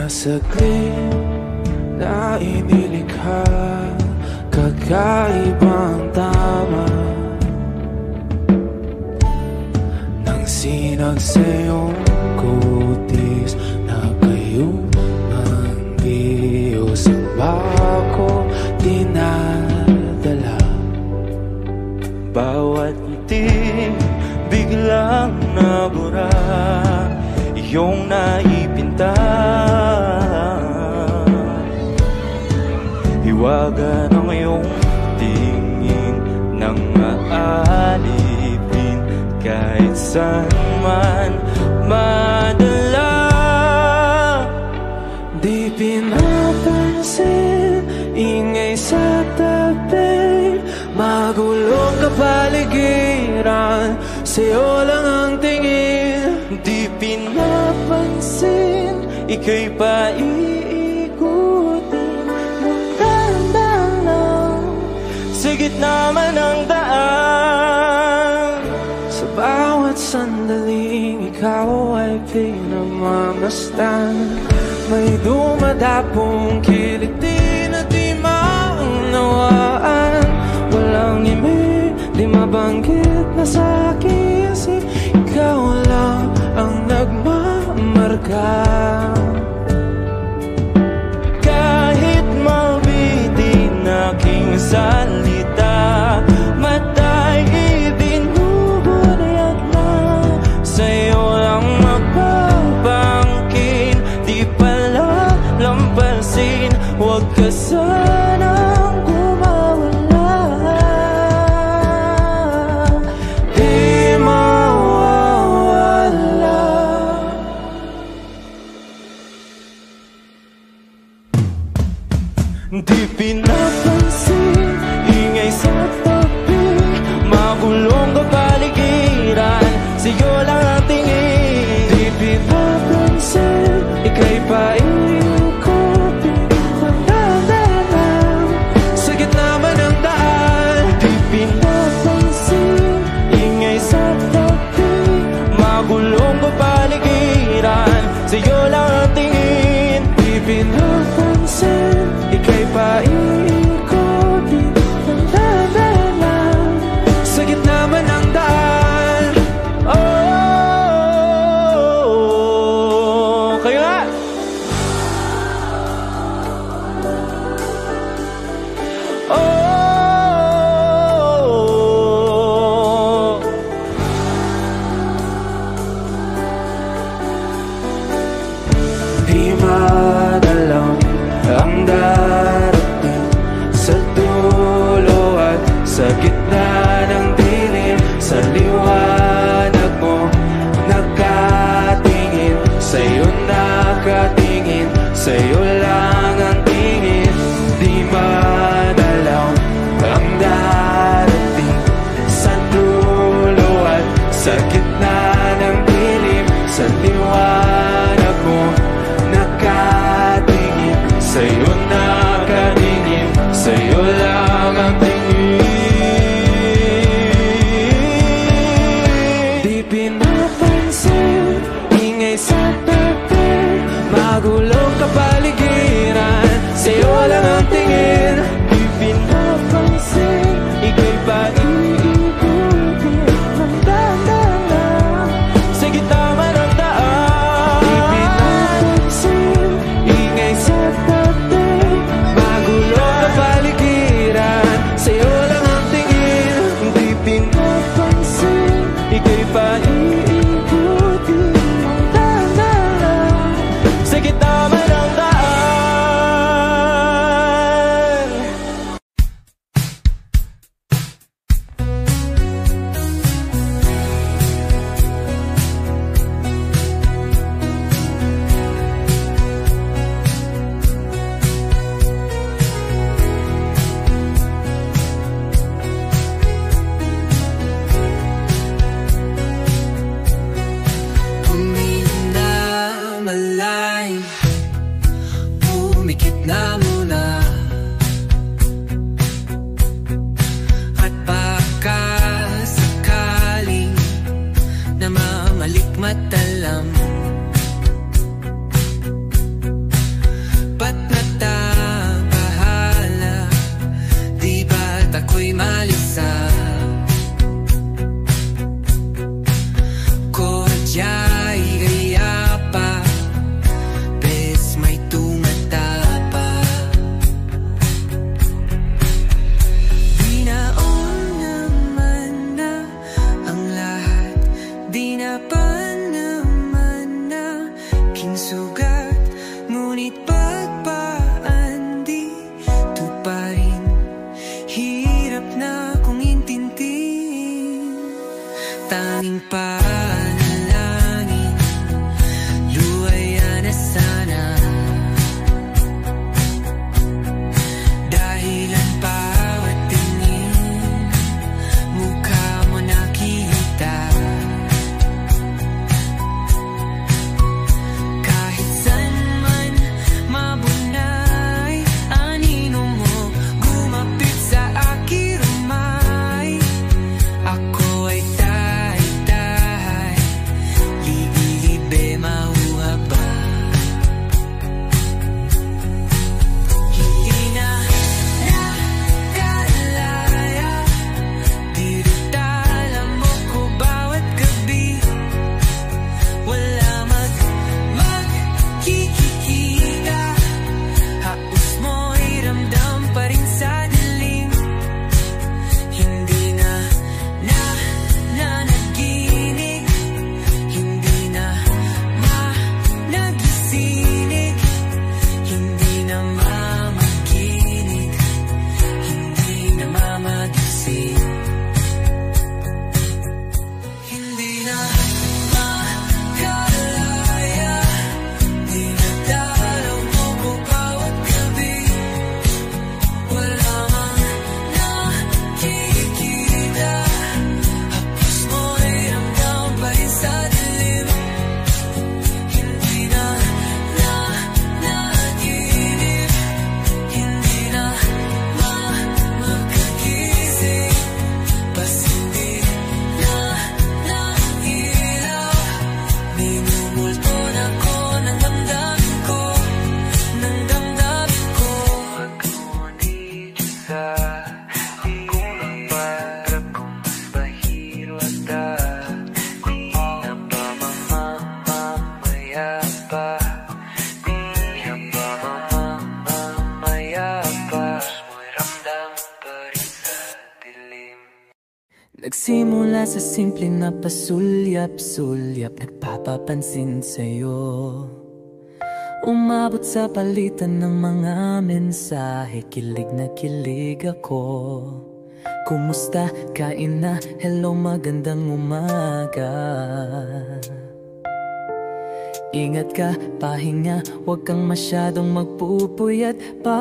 saglit na inilikha, kakaibang tama nang sinag sa iyong kutis na kayong mangbihos ang bako dinadala. Bawat ngiti biglang nabura, iyong naipinta. Hiwaga ng iyong tingin nang maalipin kahit saan man madala. Di pinapansin, ingay sa tabi, magulong kapaligiran, sa'yo lang ang tingin. Di pinapansin, ika'y paiikutin ng dahan-dahan lang sa gitna man ng daan. Sa bawat sandaling ikaw ay pinamamasdan, may dumadapong kiliti na di maunawaan. Walang imi, di mabanggit na sa aking isip, ikaw lang ang nagmamarka. Kahit mabitin aking salita, mata'y ibinubunayag na, sa'yo lang magpapangkin. Di pala lampasin, huwag ka sanang gumawala. Di mawawala. Di pinapansin, tanging panalangin, luwaya na sana. Dahilan bawat tingin, mukha mo nakita. Kahit saan man mabunay, anino mo gumapit sa aking rumay. Ako ay tahay-tahay, libe mauha ba? Hindi na nakalaya, dinadala mo ko bawat gabi. Wala magkikita, haos mo'y ramdam pa rin sa dilim. Hindi na nanaginig, hindi na nagising, hindi na mamaginig, hindi na mamagising. Hindi na makalaya, dinadalaw mo ko bawat gabi. Wala mang nakikita, hapos mo'y ramdam pa rin sa dilim. Hindi na nanaginip, hindi na makagising, bas hindi na nailaw. Minumulto na ko ng damdamin ko, ng damdamin ko. Pag-ngunit sa kulang para kung mas bahiro at di na ba mamamaya pa? Di na ba mamamaya pa? Mo'y ramdam pa rin sa dilim. Nagsimula sa simple na pasulyap-sulyap, nagpapapansin sa'yo. Umabot sa palitan ng mga mensahe, kilig na kilig ako. Kumusta? Kain na? Hello, magandang umaga. Ingat ka, pahinga, huwag kang masyadong magpupuyat pa.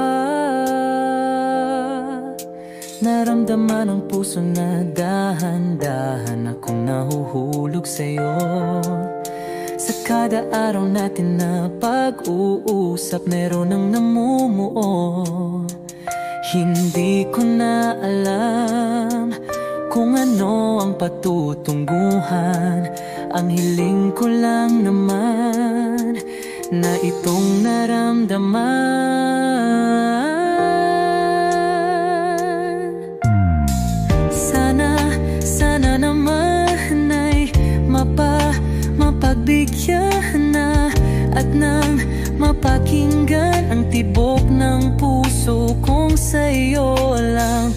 Naramdaman ang puso na dahan-dahan akong nahuhulog sa'yo. Sa kada araw natin na pag-uusap, meron ang namumuo. Hindi ko na alam kung ano ang patutunguhan. Ang hiling ko lang naman na itong naramdaman. Sana naman ay mapagbigyan na at nang mapakinggan ang tibok ng puso kong sa'yo lang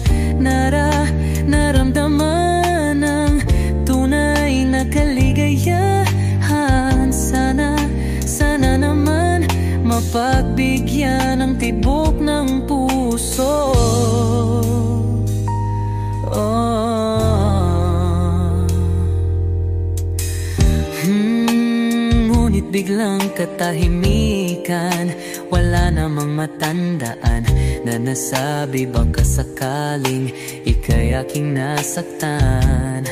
naramdaman ang tunay na kaligayahan. Sana naman mapagbigyan ang tibok ng puso. Ngunit biglang katahimikan, wala namang matandaan na nasabi baka sakaling ika'y aking nasaktan.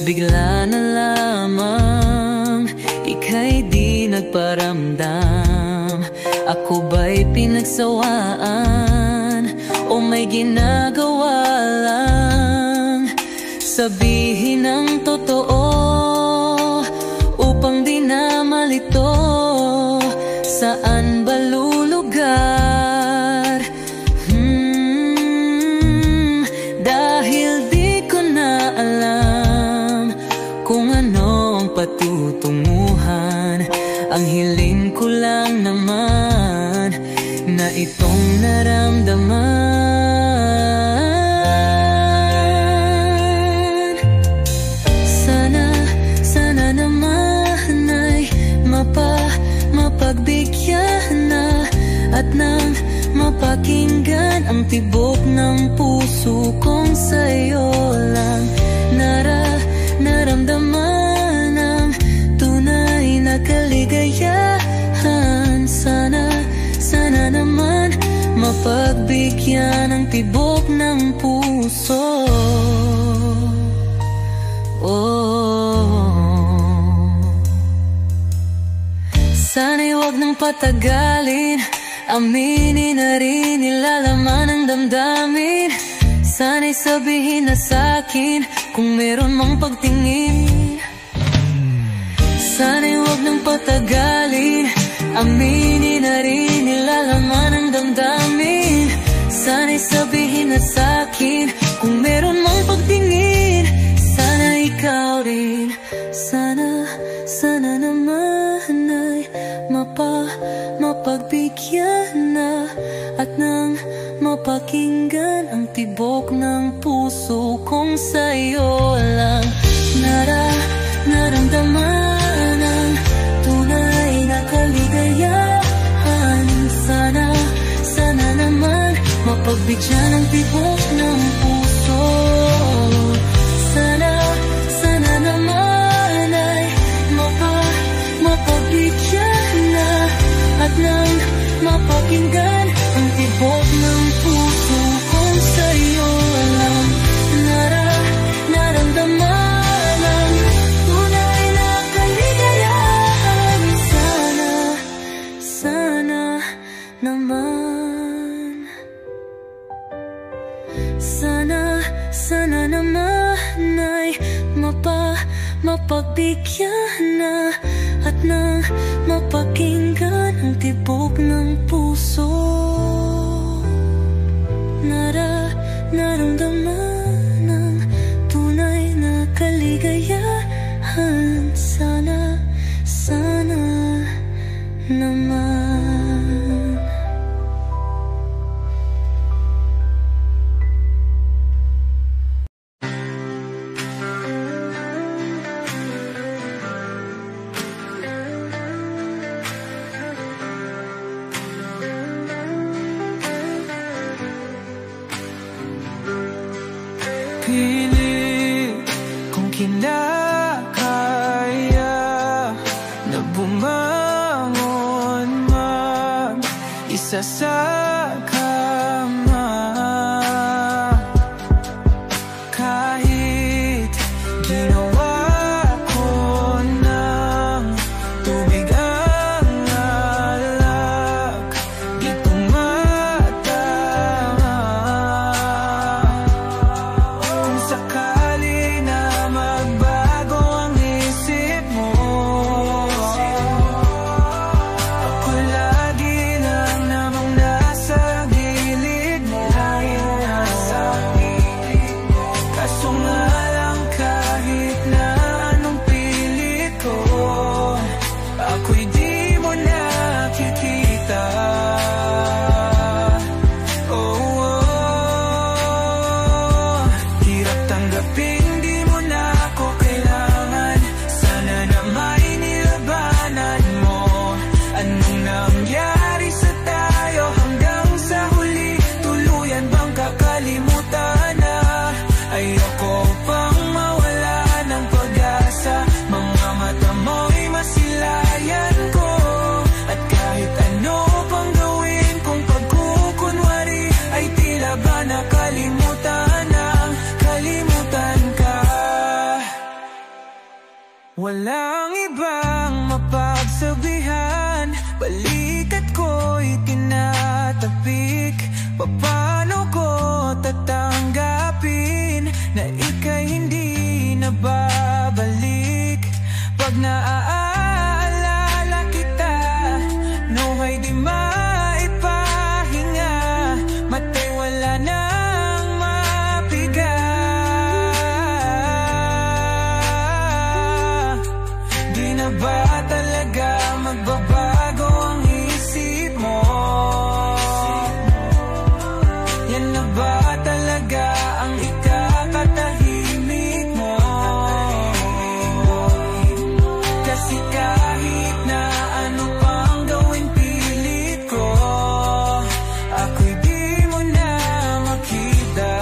Bigla na lamang ika'y di nagparamdam. Ako ba'y pinagsawaan o may ginagawa lang? Sabihin ang totoo upang di na malito. Saan ba lulugar? Dahil di ko na alam kung ano ang patutunguhan. Ang hiling ko lang naman na itong naramdaman. Sana naman ay mapagbigyan na at nang mapakinggan ang tibok ng puso kong sa'yo lang naramdaman. patagalin, aminin na rin nilalaman ng damdamin. Sana'y sabihin na sa'kin kung meron mang pagtingin. Sana'y huwag nang patagalin, aminin na rin nilalaman ng damdamin. Sana'y sabihin na sa'kin kung meron mang pagtingin. Sana ikaw rin, sana naman ay mapagbigyan na at nang mapakinggan ang tibok ng puso kong sa'yo lang naramdaman ang tunay na kaligayahan. Sana naman mapagbigyan ang tibok ng puso. Sana naman ay mapagbigyan na at nang mapakinggan ang tibok ng puso kong sa'yo lang naramdaman ang tunay na kaligayahan. Sana naman, sana naman ay mapagbigyan na at nang mapakinggan ang tibok ng puso. Naramdaman ang tunay na kaligayahan. Sana naman. Pilit kung kinakaya na bumangon mag-isa sa kama. Kahit ginawa ko ng tubig ang alak, di ko matama. Kung sakali na magbago ang isip mo, ako lagi lang namang nasa gilid mo. Kaso nga lang kahit na anong pilit ko, ako'y di mo nakikita. Hirap tanggapin, di mo na ako kailangan. Sana na may nilabanan mo. Anong nangyari sa tayo hanggang sa huli? Tuluyan bang kakalimutan na? Ayoko pang mawala ng pag-asa. Mga mata mo'y masilayan ko. At kahit ano pang gawin kong pagkukunwari, ay tila ba nakalimutan ka. Walang ibang mapagsabihan, balikat ko'y tinatapik. Paano ko tatanggapin na ika'y hindi na babalik? Pag naaalala kita, nuhay di maipahinga. Mata'y wala nang mapiga. Di na ba talaga magbabago ang isip mo? Yan na ba talaga ang ikakatahimik mo? Kasi kahit na ano pang gawin pilit ko, ako'y di mo na makita.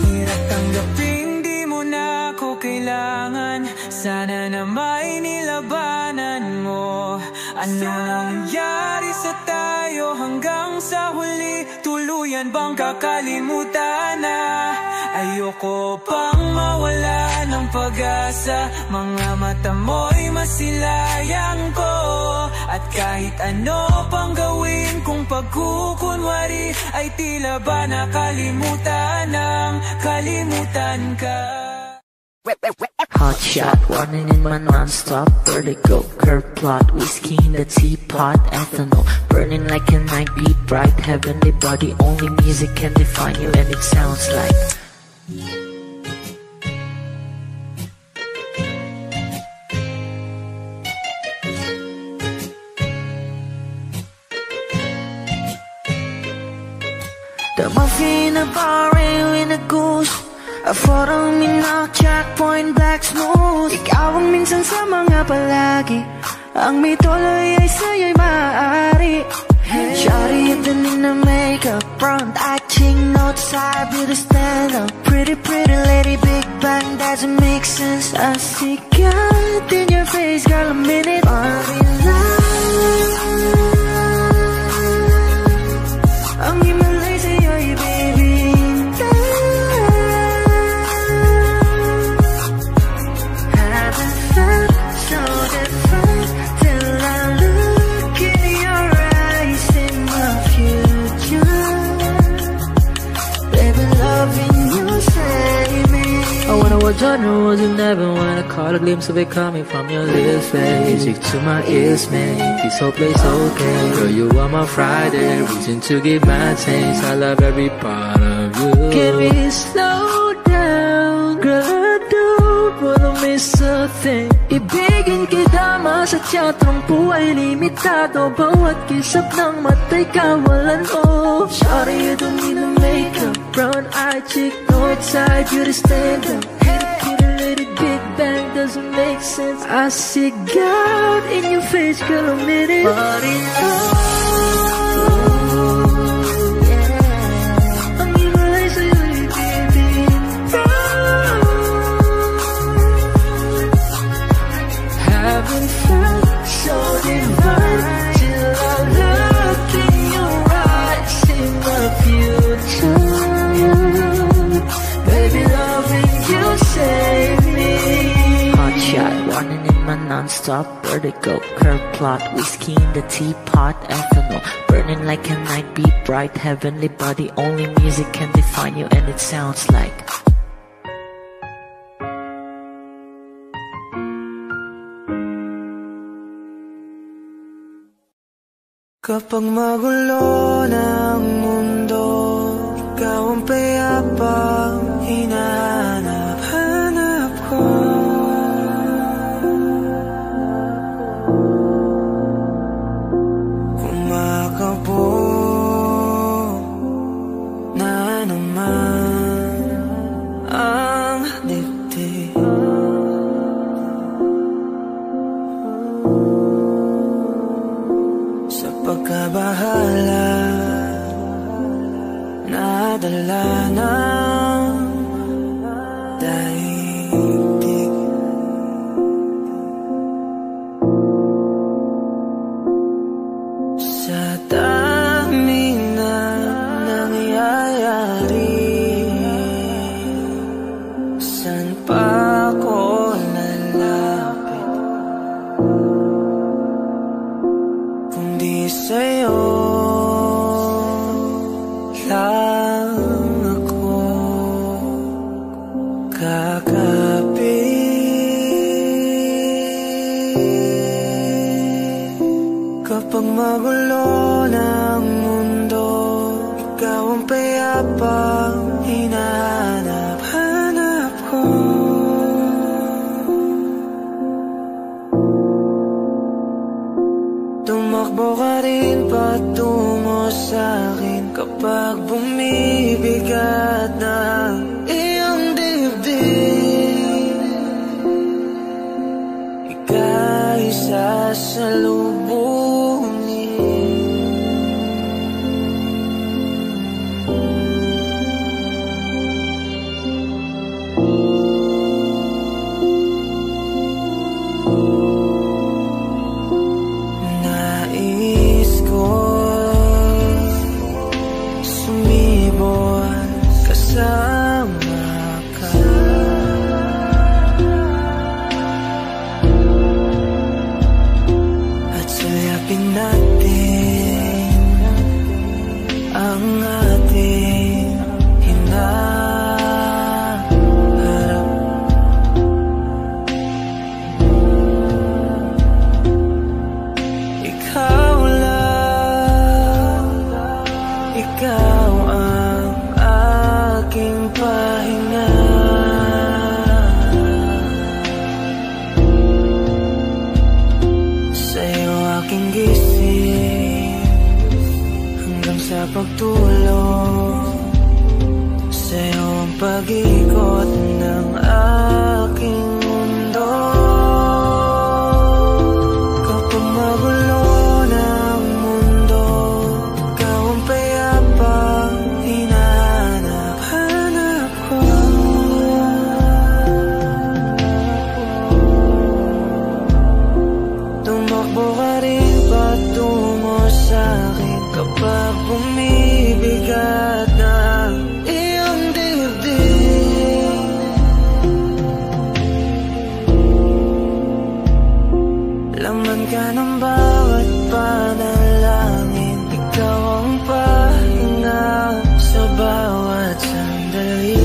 Hirap tanggapin, di mo na ako kailangan. Sana na may nilabanan mo. Ano nangyari sa tayo hanggang sa huli? Tuluyan bang kakalimutan na? Ayoko pang mawala ng pag-asa. Mga mata mo'y masilayang ko. At kahit ano pang gawin kung pagkukunwari, ay tila ba nakalimutan ng kalimutan ka. Hot shot, running in my non-stop vertigo. Curve plot, whiskey in the teapot, ethanol burning like a night beat bright. Heavenly body, only music can define you, and it sounds like the muffin, a bar, in a goose. A photo minok, checkpoint, black smooth. Ikaw ang minsan sa mga palagi. Ang may tuloy ay sa'yo'y maaari. Shawty, you're in the makeup, front eye, ching, note side, beauty stand up. Pretty, pretty lady, big bang, doesn't make sense. I see God in your face, girl, a minute. Ang himalay sa'yo'y baby. Genre was you never when I caught a glimpse of it coming from your lips, babe. Music to my ears, make this whole place okay. Girl, you are my Friday, reason to give my taste. I love every part of you. Can we slow down, girl, I don't wanna miss a thing. Ibigin kita sa teatrong buhay limitado. Bawat kisap ng mata'y kawalan mo. Shawty, you don't need no makeup, brown eye, chick, north side, beauty stand up. Big bang doesn't make sense. I see God in your face, girl, a minute. But ang himalay sa'yo'y baby. Haven't felt so divine till I look in your eyes, in the future. Baby, loving you save me. Hot shot, running in my non-stop vertigo. Curve plot, whiskey in the teapot, ethanol burning like a night beat bright. Heavenly body, only music can define you, and it sounds like kapag magulo ng mundo, ikaw ang payapang hinahanap-hanap ko. Kumakabo na naman ang dibdib. Sa pagkabahala, nadala ng daigdig. Sa dami na nangyayari, saan pa ako lalapit kundi sa'yo lang ako kakapit. Kapag magulo ng mundo, ikaw ang payapang hinahanap-hanap ko. Tumakbo ka rin patungo sa'kin kapag bumibigat na iyong dibdib. Ika'y sasalubungin. Nais ko sumibol kasama ang ating hinaharap. Ikaw lang, ikaw ang aking pahinga. Sa'yo aking gising hanggang sa pagtulog. Sa'yo ang pag-ikot ng aking mundo. Kapag magulo ng mundo, ikaw ang payapang hinahanap ko. Tumakbo ka rin patungo sa'kin kapag bumibigat na iyong dibdib. Laman ka ng bawat panalangin, ikaw ang pahinga sa bawat sandali.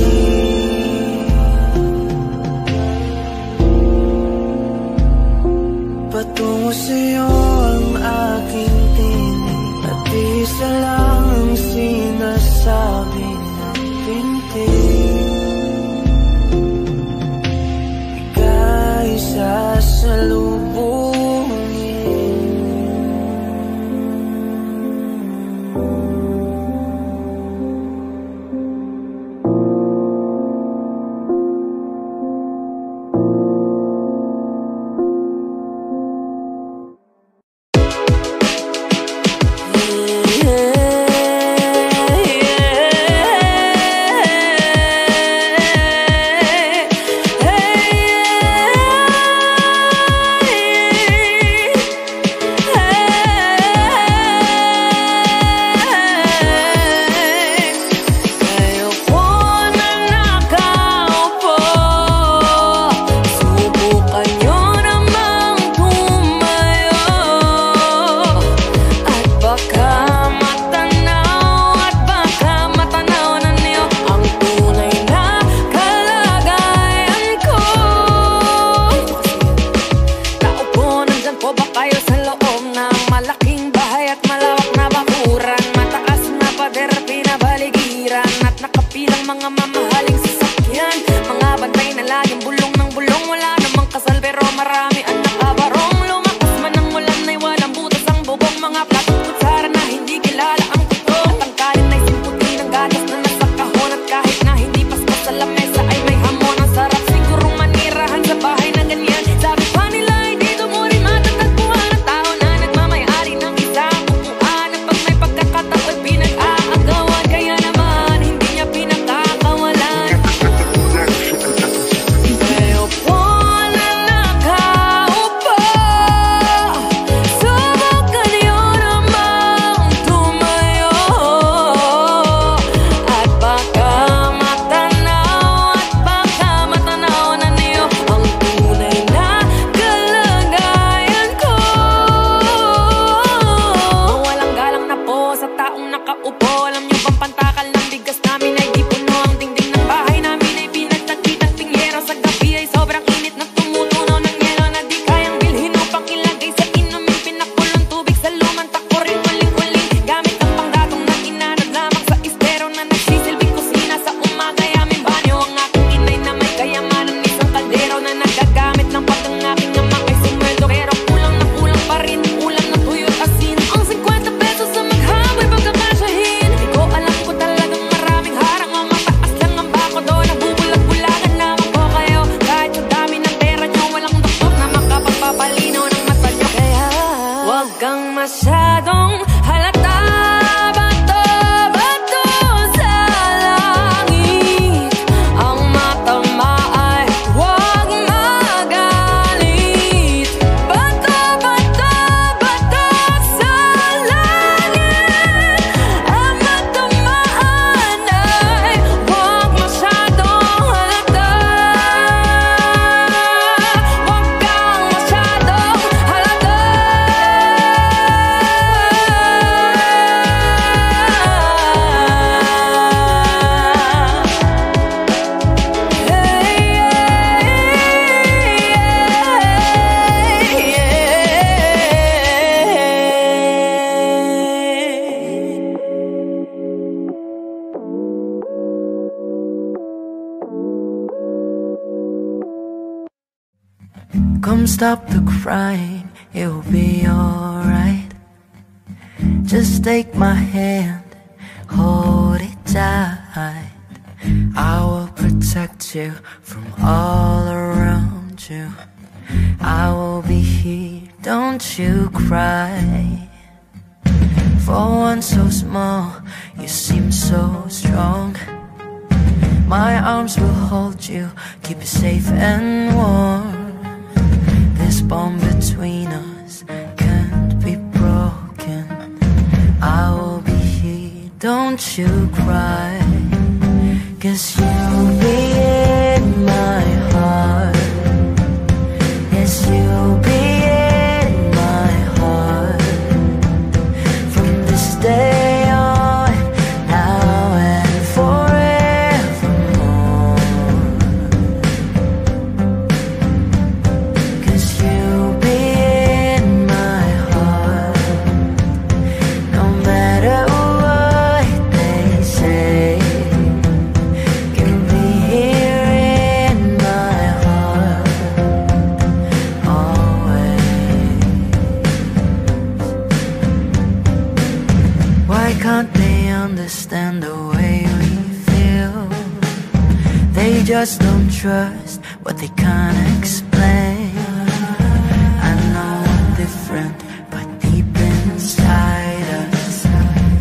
Patungo sa'yo ang aking tinig, at isa lang ang sinasabi ng pintig. Ika'y sasalubungin. Come stop the crying, it will be alright. Just take my hand, hold it tight. I will protect you from all around you. I will be here, don't you cry. For one so small, you seem so strong. My arms will hold you, keep you safe and warm. This bond between us can't be broken. I will be here, don't you cry. 'Cause you'll be in my heart. Yes, you'll be in my heart. From this day on, now and forevermore. 'Cause you'll be in my heart. No matter what they say, you'll be here in my heart always. Why can't they understand the way we feel? They just don't trust what they can't explain. I know we're different, but deep inside us,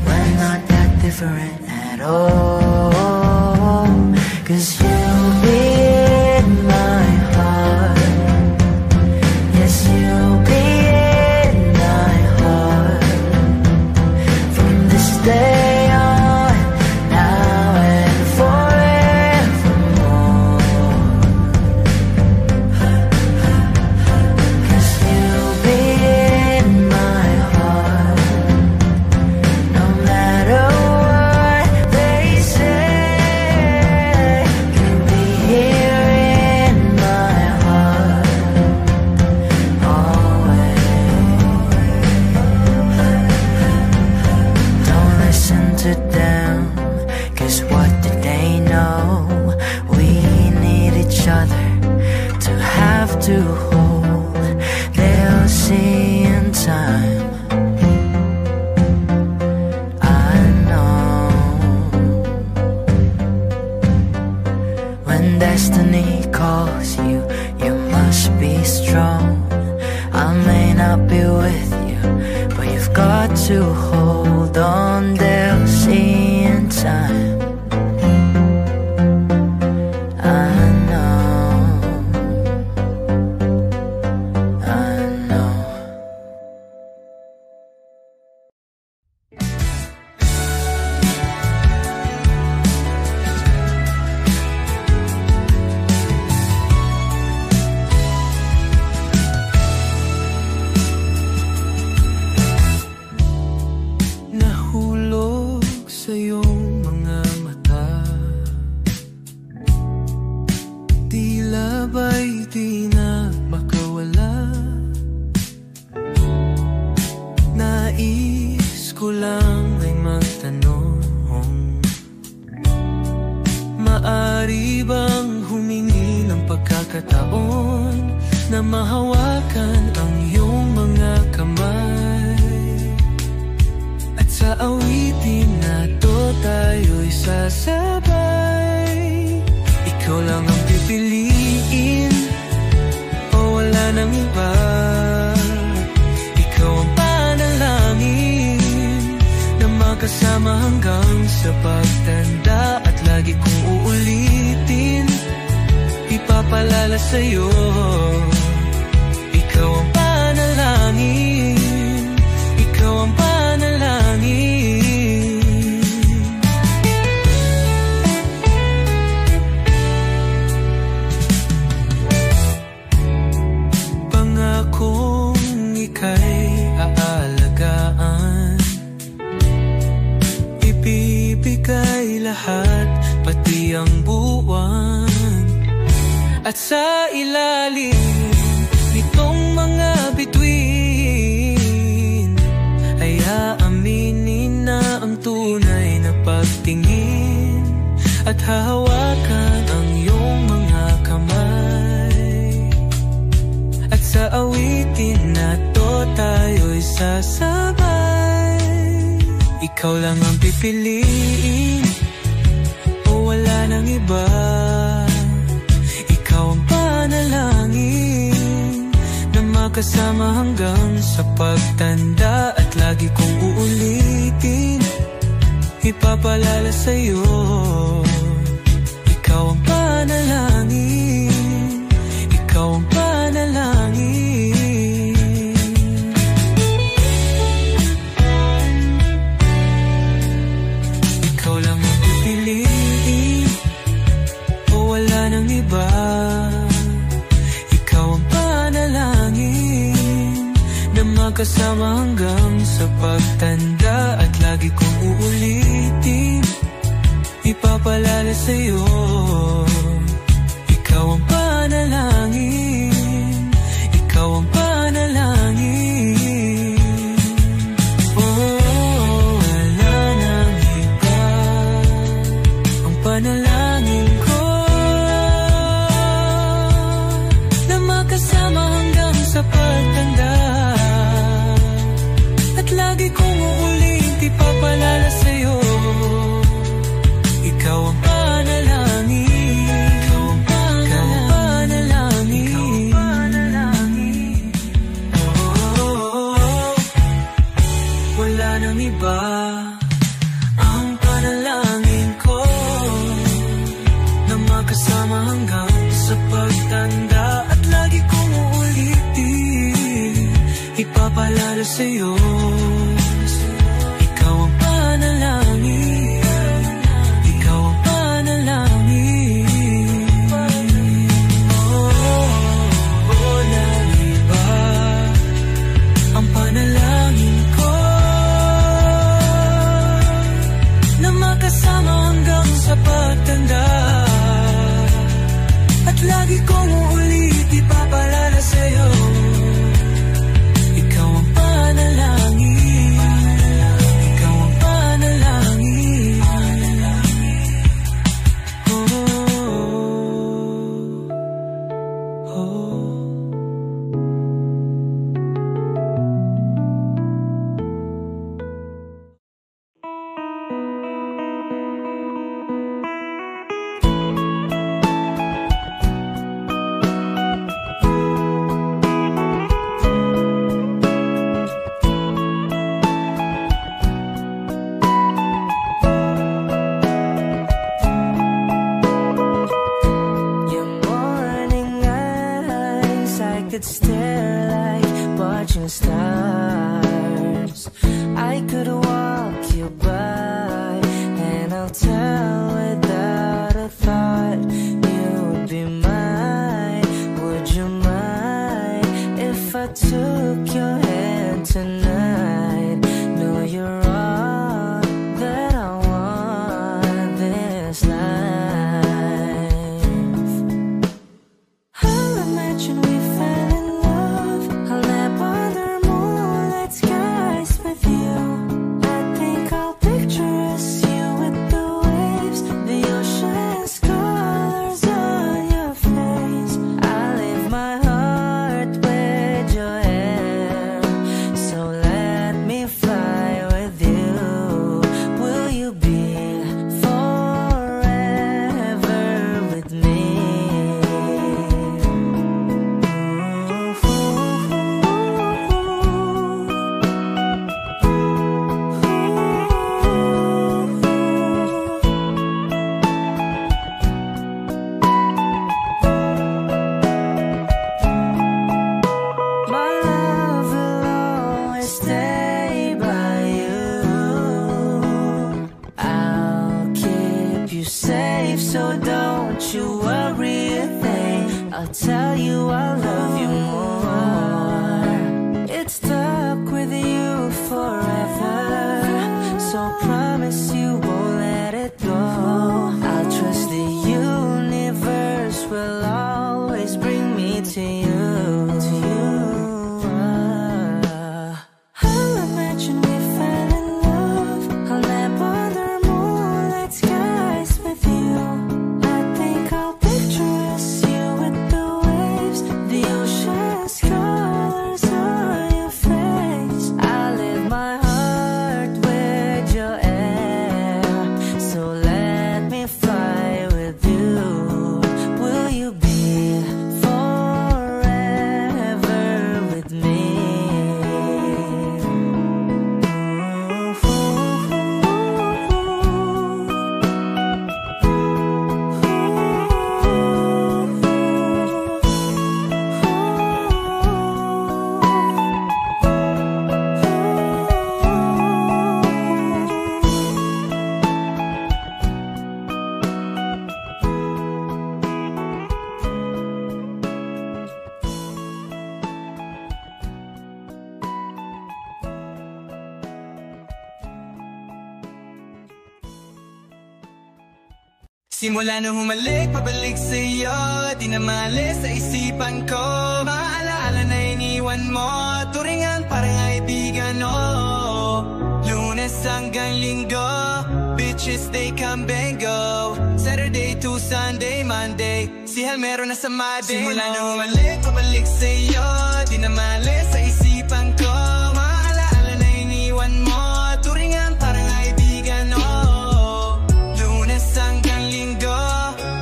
we're not that different at all. 'Cause you'll be in my heart. Yes, you'll be in my heart. From this day on, now and forevermore. 'Cause you'll be in my heart. No matter what they say, you'll be here in my heart always. Don't listen to them, 'cause what do they know? We need each other to have to hold. They'll see in time, I know. When destiny calls you, you must be strong. I may not be with you, but you've got to hold on. They'll see in time, I know, I know. Nahulog sa iyong mga mata, tila ba'y di na makawala. Nais ko lang ay magtanong, maari bang humingi ng pagkakataon na mahawakan ang iyong mga kamay? At sa awitin na to tayo'y sasabay. Ikaw lang ang pipiliin, o wala nang iba. Ikaw ang panalangin na magkasama hanggang sa pagtanda. At lagi kong uulitin, ipapalala sa'yo. Ikaw ang panalangin, ikaw ang panalangin. Pangakong ika'y aalagaan, ibibigay lahat, pati ang buwan. At sa ilalim nitong mga bituin, ay aaminin na ang tunay na pagtingin. At hahawakan ang iyong mga kamay. At sa awitin na to tayo'y sasabay. Ikaw lang ang pipiliin o wala nang iba. Ikaw ang panalangin na makasama hanggang sa pagtanda. At lagi kong uulitin, ipapalala sa'yo. Ikaw ang panalangin, ikaw ang panalangin. Ikaw lang ang pipiliin o wala nang iba. Ikaw ang panalangin na makasama hanggang sa pagtanda. At lagi kong uulitin, ipapalala sa'yo. Ikaw ang panalangin, ikaw ang panalangin. Oh, wala nang iba. Ang panalangin ko na makasama hanggang sa pagtanda. At lagi kong uulit, ipapalala sa'yo. Ikaw ang panalangin, ikaw ang panalangin, ikaw ang panalangin. Oh, wala nang iba. Ang panalangin ko na makasama hanggang sa pagtanda. At lagi kong uulitin, ipapalala sa'yo. Ikaw ang panalangin, ikaw ang panalangin. Oh, wala nang iba. Ang panalangin ko na makasama hanggang sa pagtanda. At lagi kong uulit, ipapalala sa'yo. Ikaw ang panalangin, ikaw ang panalangin. Oh, oh. Your morning eyes, I could stare like watching stars. I could walk you by, and I'll tell without a thought you would be mine. Would you mind if I took your hand tonight? No, you're all that I want this life. I'll imagine we fell in love. I'll nap under moonlit skies with you. I think I'll picture us, you with the waves, the ocean's colors on your face. I leave my heart with your hair, so let me fly with you. Will you be forever with me? My love will always stay by you. I'll keep you safe, so don't you worry a thing. I'll tell you I love you more. It's stuck with you forever, so promise you won't let it go. I'll trust the universe will always bring me to you. I'll imagine we fell in love. I'll nap under moonlit skies with you. I think I'll picture us, you with the waves, Simula nung humalik, pabalik sa'yo, di na maalis sa isipan ko. Mga alaala na iniwan mo, turingan parang kaibigan, oh. Lunes hanggang Linggo, bitches they come and go. Saturday to Sunday, Monday, si Hal meron na sa my day. Simula nung humalik, pabalik sa'yo, di na maalis sa isipan ko. Mga alaala na iniwan mo, turingan parang kaibigan, oh. Lunes hanggang Linggo,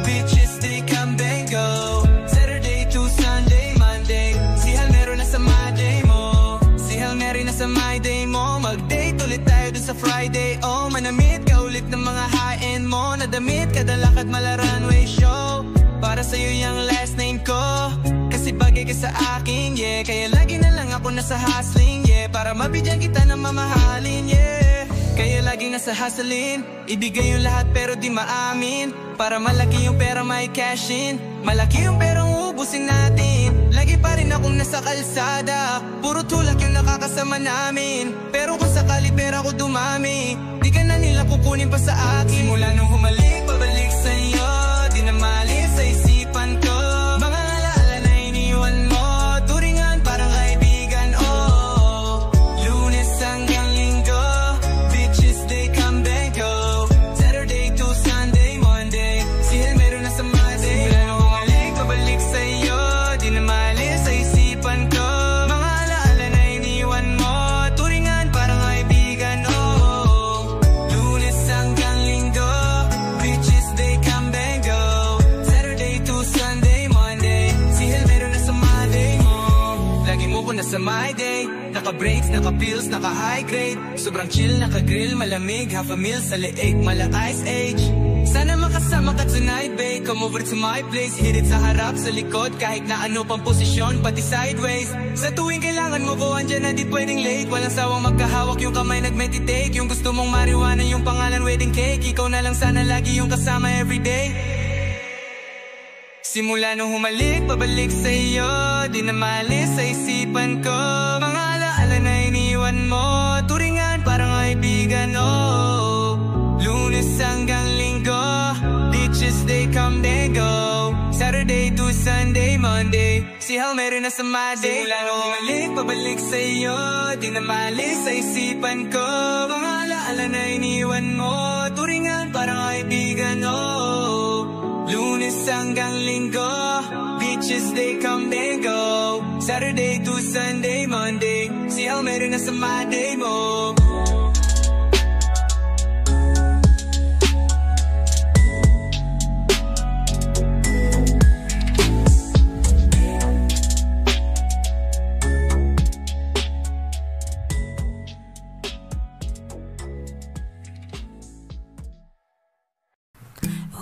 bitches they come and go. Saturday to Sunday, Monday, si Hal meron na sa my day mo. Si Hal meron na sa my day mo. Mag-date ulit tayo dun sa Friday, oh. Manamit ka ulit ng mga high-end mo. Nadamit kada lakad mala runway show. Para sa'yo yung last name ko, kasi bagay ka sa akin, yeah. Kaya lagi na lang ako nasa hustling, yeah. Para mabigyan kita ng mamahalin, yeah. Kaya laging nasa hustling, ibigay yung lahat pero di maamin. Para malaki yung pera may cash in, malaki yung perang ubusin natin. Lagi pa rin akong nasa kalsada, puro tulak yung nakakasama namin. Pero kung sakali pera ko dumami, di ka na nila kukunin pa sa akin. Simula nung humalik, pabalik sa'yo, di na maalis sa isipan ko. Mga alaala na iniwan mo, turingan parang kaibigan, oh. Lunes hanggang Linggo, bitches they come and go. Saturday to Sunday, Monday, si Hal meron na sa my day. Simula nung humalik, pabalik sa'yo, di na maalis sa isipan ko. Mga alaala na iniwan mo, turingan parang kaibigan, oh. Lunes hanggang Linggo, bitches they come and go. Saturday to Sunday, Monday, si Hal meron na sa my day mo. Lagi mo ko na sa my day, naka-breaks, naka-pills, naka-high grade. Sobrang chill, naka-grill, malamig, half a meal sa leeg, mala ice age. Sana makasama ka tonight, babe. Come over to my place, hit it sa harap, sa likod, kahit na ano pang posisyon, pati sideways. Sa tuwing kailangan mo ko, andyan na di pwedeng late. Walang sawang magkahawak, yung kamay nag-meditate. Yung gusto mong marijuana, yung pangalan wedding cake. Ikaw na lang sana lagi yung kasama everyday. Simula nung humalik, pabalik sa'yo, di na maalis sa isipan ko. Mga alaala na iniwan mo, turingan parang kaibigan, oh. Lunes hanggang Linggo, bitches they come and go. Saturday to Sunday, Monday, si Hal meron na sa my day. Simula nung humalik, pabalik sa'yo, di na maalis sa isipan ko. Mga alaala na iniwan mo, turingan parang kaibigan, oh. Lunes hanggang Linggo, bitches they come and go. Saturday to Sunday, Monday, si Hal meron na sa my day mo.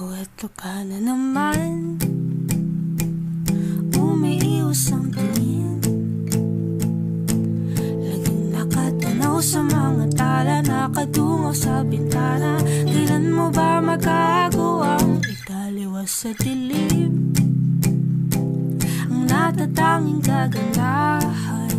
Oh, eto ka na naman, umiiwas ang tingin. Laging nakatanaw sa mga tala, nakadungaw sa bintana. Kailan mo ba magagawang italiwas sa dilim ang natatanging kagandahan?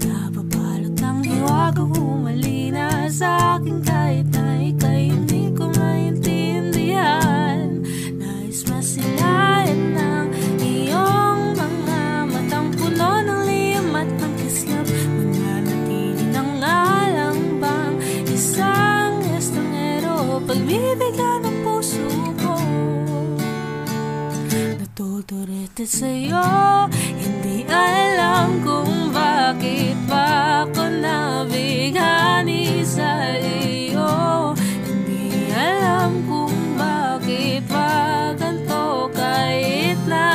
Napabalot ng hiwaga, humalina sa akin kahit na ika'y hindi ko maintindihan. Nais masilayan ng iyong mga matang puno ng liyam at ng kislap. Mananatili ng alang bang isang estranghero, pagbibigyan ng puso ko. Natuturete sa'yo, hindi alam kung bakit ba ako nabighani sa iyo. Hindi alam kung bakit ba ganito, kahit na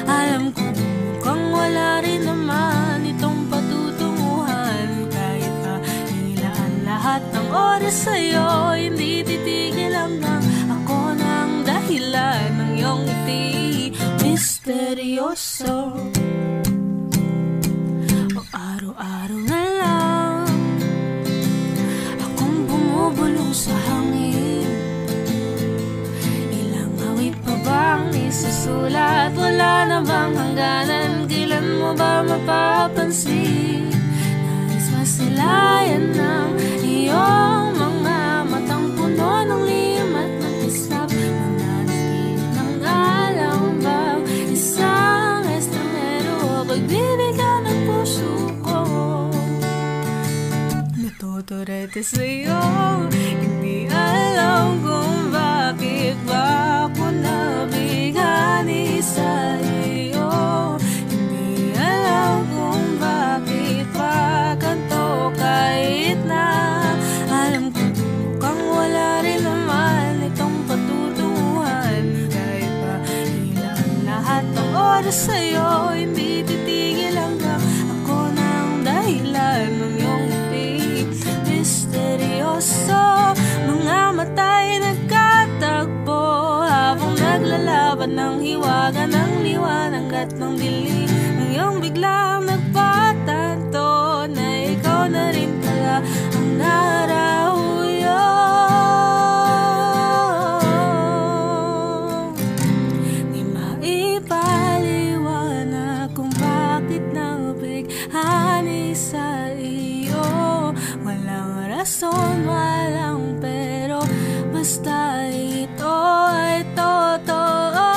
alam ko mukhang wala rin naman itong patutunguhan. Kahit pa ilaan lahat ng oras sa'yo, hindi titigil hanggang ako ng dahilan ng iyong ngiti misteryoso. O araw-araw na lang akong bumubulong sa hangin. Ilang awit pa bang isusulat? Wala na bang hangganan? Kailan mo ba mapapansin? Nais masilayan ng iyong mga matang puno ng liyam at ng kislap. kita sa'yo. Hindi alam kung bakit ba ako nabighani sa iyo. Hindi alam kung bakit ba ganito, kahit na alam ko mukhang wala rin naman itong patutunguhan. Kahit pa ilang lahat ng oras sa'yo, hindi titigil hanggang ako ng dahilan ng iyong ngiti. Misteryoso, mga mata'y nagkatagpo habang naglalaban ng hiwaga ng liwanag at ng dilim. Ngayong biglang nagpatanto na ikaw na rin pala ang narauyo. Di maipaliwanag kung bakit nabighani sa iyo. Walang rason, walang pero, basta ito ay totoo.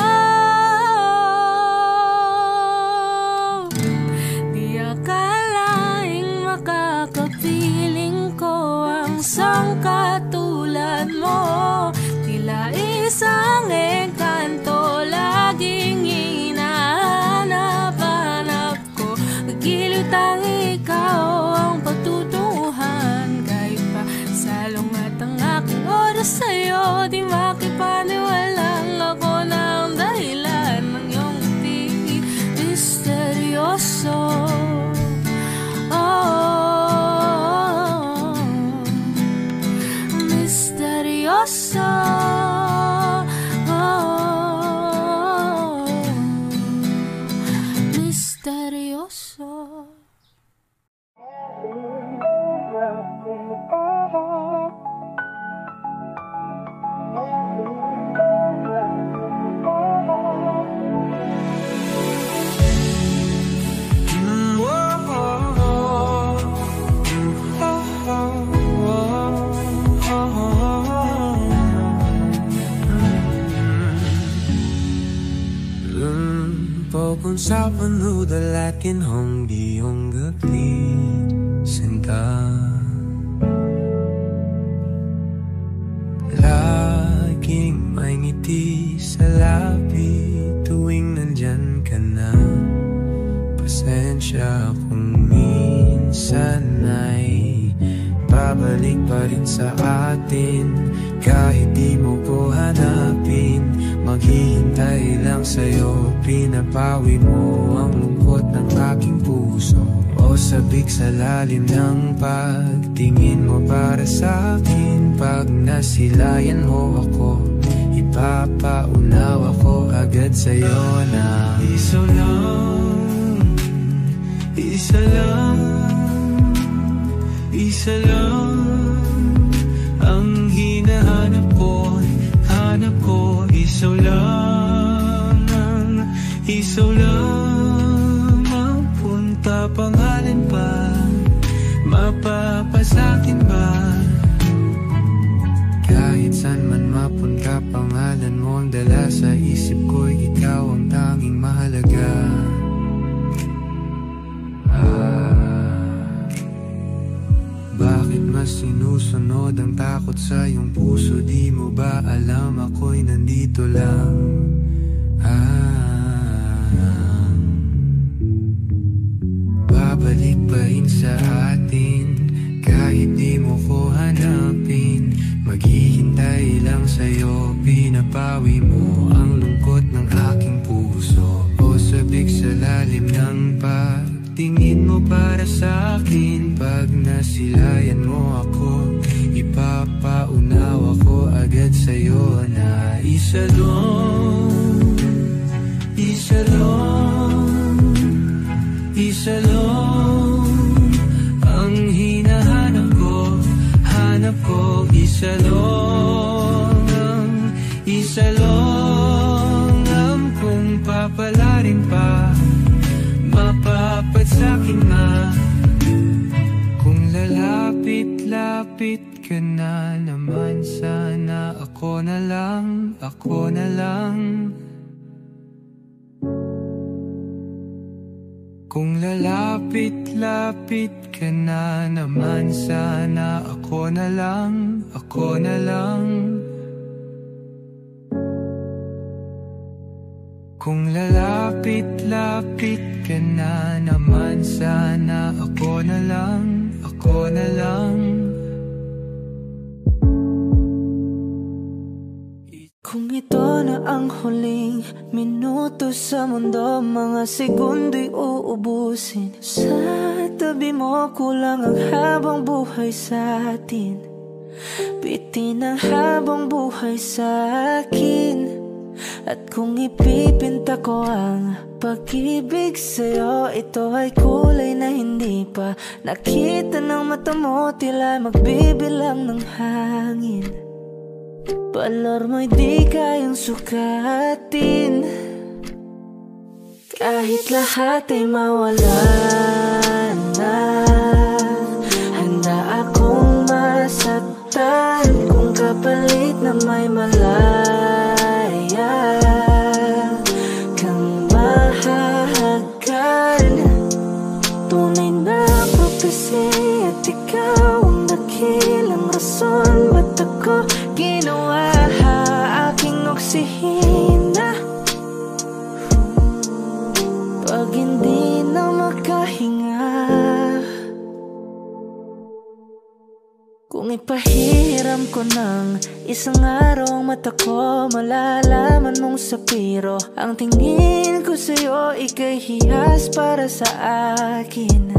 Di akalaing makakapiling ko ang isang katulad mo. Tila isang engkanto, laging hinahanap-hanap ko. Giliw tang ikaw ang patutunguhan. Kahit pa salong at ang aking oras sa'yo, di makipaniwalang ako ng dahilan ng iyong ngiti. Misteryoso, oh, misteryoso, oh, misteryoso. Pag-usapan hong iyong gabi sinta, laging may ngiti sa labi tuwing nandyan ka na. Pasensya kung minsan ay babalik pa rin sa atin. Kahit di mo ko hanapin, maghihintay lang sa'yo. Pinapawi mo ang lungkot ng aking puso. O sabik sa lalim ng pagtingin mo para sa akin. Pag nasilayan mo ako, ipapaunaw ako agad sa'yo na isa lang, isa lang, isa lang ang hinahanap ko, hanap ko. Isaw lang, isaw lang ang punta, pangalan pa, mapapasakin ba? Kahit saan man mapunta, pangalan mo ang dala sa isip ko'y ikaw ang tanging mahalaga. Bakit mas sinusunod ang takot sa iyong puso? Di mo ba alam ako'y nandito lang? Babalik pa rin sa atin kahit di mo ko hanapin. Maghihintay lang sa'yo, pinapawi mo ang lungkot ng aking puso. O sabik sa lalim ng pagtingin mo para sa akin. Pag nasilayan mo ako, ipapaunaw ako agad sa'yo na isa lang, isa lang, isa lang ang hinahanap ko, hanap ko. Isa lang, isa lang ang kung papalarin pa, mapapasakin na. Kung lalapit-lapit ka na naman, sana ako na lang, ako na lang. Kung lalapit-lapit ka na naman, sana ako na lang, ako na lang. Kung lalapit-lapit ka na naman, sana ako na lang, ako na lang. Kung ito na ang huling minuto sa mundo, mga segundo'y uubusin. Sa tabi mo kulang ang habang buhay sa atin. Bitin ang habang buhay sa akin. At kung ipipinta ko ang pag-ibig sa'yo, ito ay kulay na hindi pa nakita ng mata mo, tila magbibilang ng hangin. Balor mo'y di kayang sukatin. Kahit lahat ay mawala na, handa akong masaktan kung kapalit na may malaya kang mahahagkan. Tunay na prophecy at ikaw ang dakilang rason ba't ako ginawa aking oksihina. Pag hindi na makahinga, kung ipahiram ko ng isang araw ang mata ko, malalaman mong sapiro ang tingin ko sa'yo, ika'y hiyas para sa akin.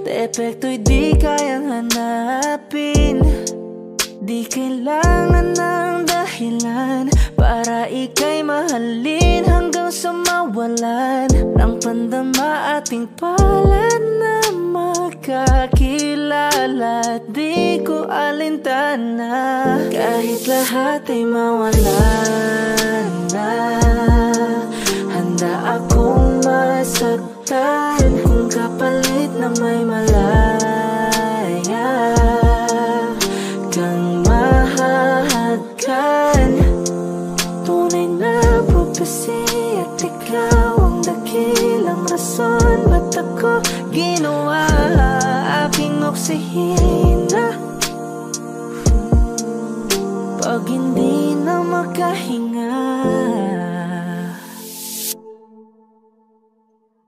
Depekto'y di kayang hanapin. Di kailangan ng dahilan para ika'y mahalin hanggang sa mawalan ng pandama ating palad na magkakilala. Di ko alintana kahit lahat ay mawalan na, handa akong masaktan kung kapalit na may malaya kang mahahagkan. Tunay na prophecy at ikaw ang dakilang rason ba't ako ginawa aking oksihina. Pag hindi na makahinga,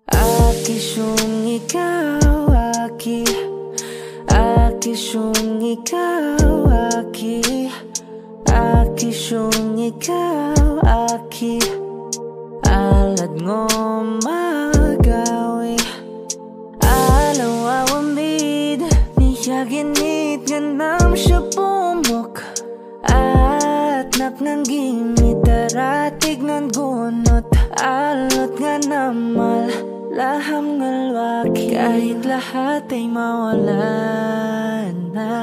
akisyong ikaw, aki, akisyong ikaw, aki, akisyong ikaw, aki, alad ngo magawi, alaw awamid, niyaginit ganam siya pumok, at naknanggimit daratig ng gunot, alot nga namal laham ngalwaki. Kahit lahat ay mawalan na,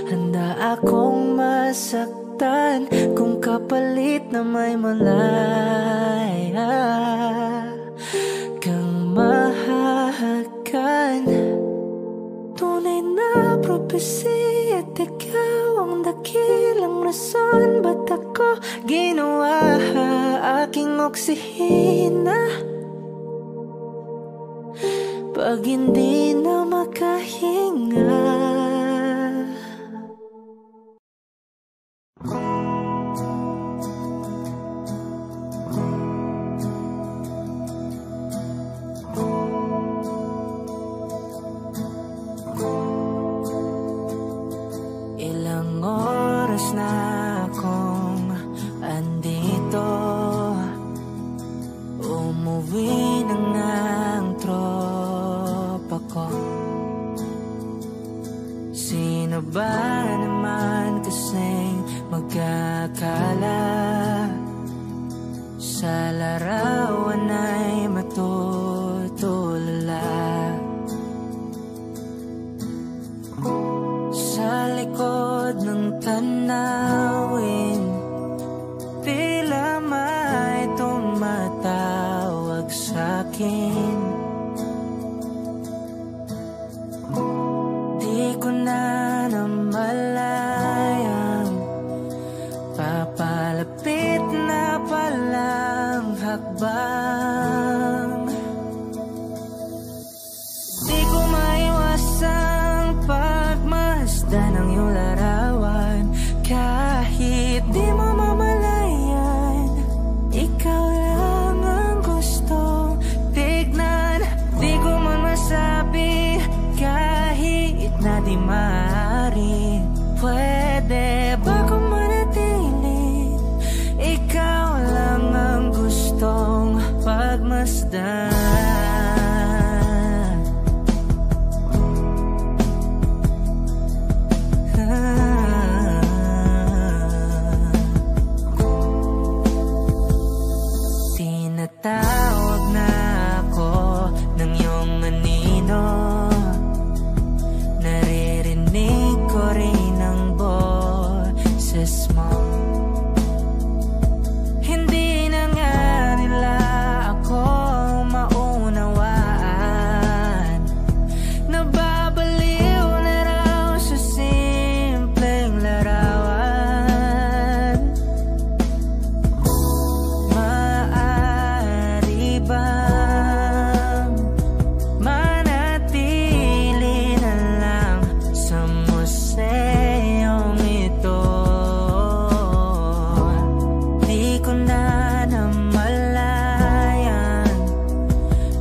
handa akong masaktan kung kapalit na may malaya kang mahahagkan. Tunay na prophecy at ikaw ang dakilang rason ba't ako ginawa aking oksihina. Pag hindi na makahinga, ilang oras na akong andito, umuwi na ngang tropa ko. Sino ba naman kasing magkakala sa larawan ay matutulala? Sa likod ng tanawin, tila may tumatawag sa'kin. Di ko na namalayang papalapit na palang hakbang. mismo. Hindi na nga nila ako maunawaan. Nababaliw na raw sa simpleng larawan. Maaari bang manatili na lang sa museyong ito? Di ko na namalayan,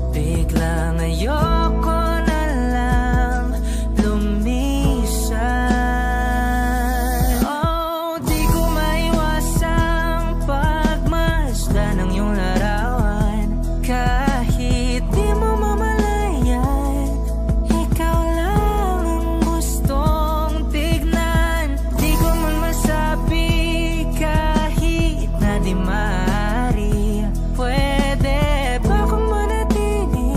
biglang ayoko na lang lumisan. Oh, di ko maiwasang pagmasdan ng iyong larawan. Kahit di mo mamalayan, ikaw lang ang gustong tignan. Di ko man masabi kahit na di maaari. Pwede ba kung manatili?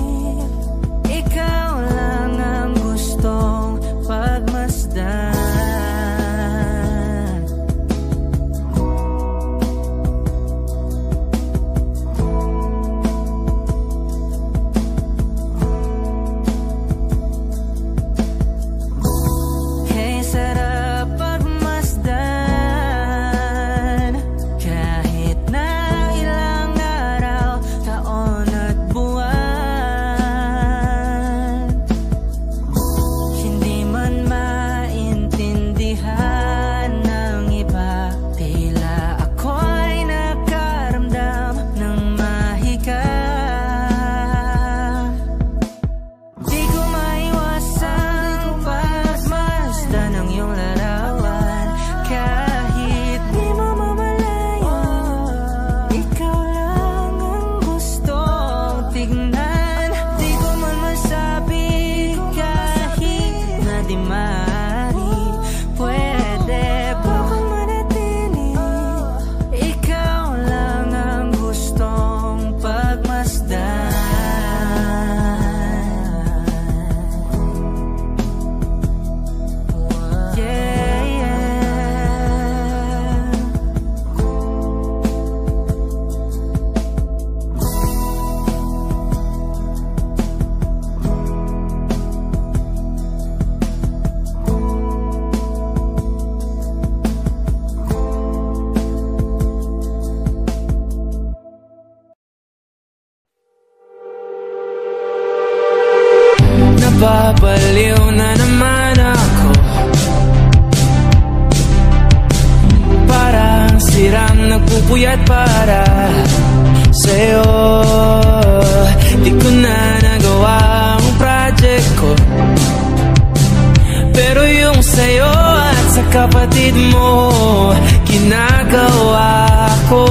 Ikaw lang ang gustong pagmasdan. Kay sarap pagmasdan, kahit na ilang araw, taon at buwan. Hindi man maintindihan ng iba, tila ako'y nakaramdam ng mahika. Di ko maiwasang pagmasdan ng iyong larawan. Kahit di mo mamalayan, ikaw lang ang gustong tignan. Di ko man masabi kahit na di maaari. Pwede ba kung manatili? Ikaw lang ang gustong pagmasdan. Yeah, yeah. Nababaliw na naman ako, parang sirang nagpupuyat para sa'yo. Di ko na nagawa ang project ko, pero yung sa'yo at sa kapatid mo ginagawa ko.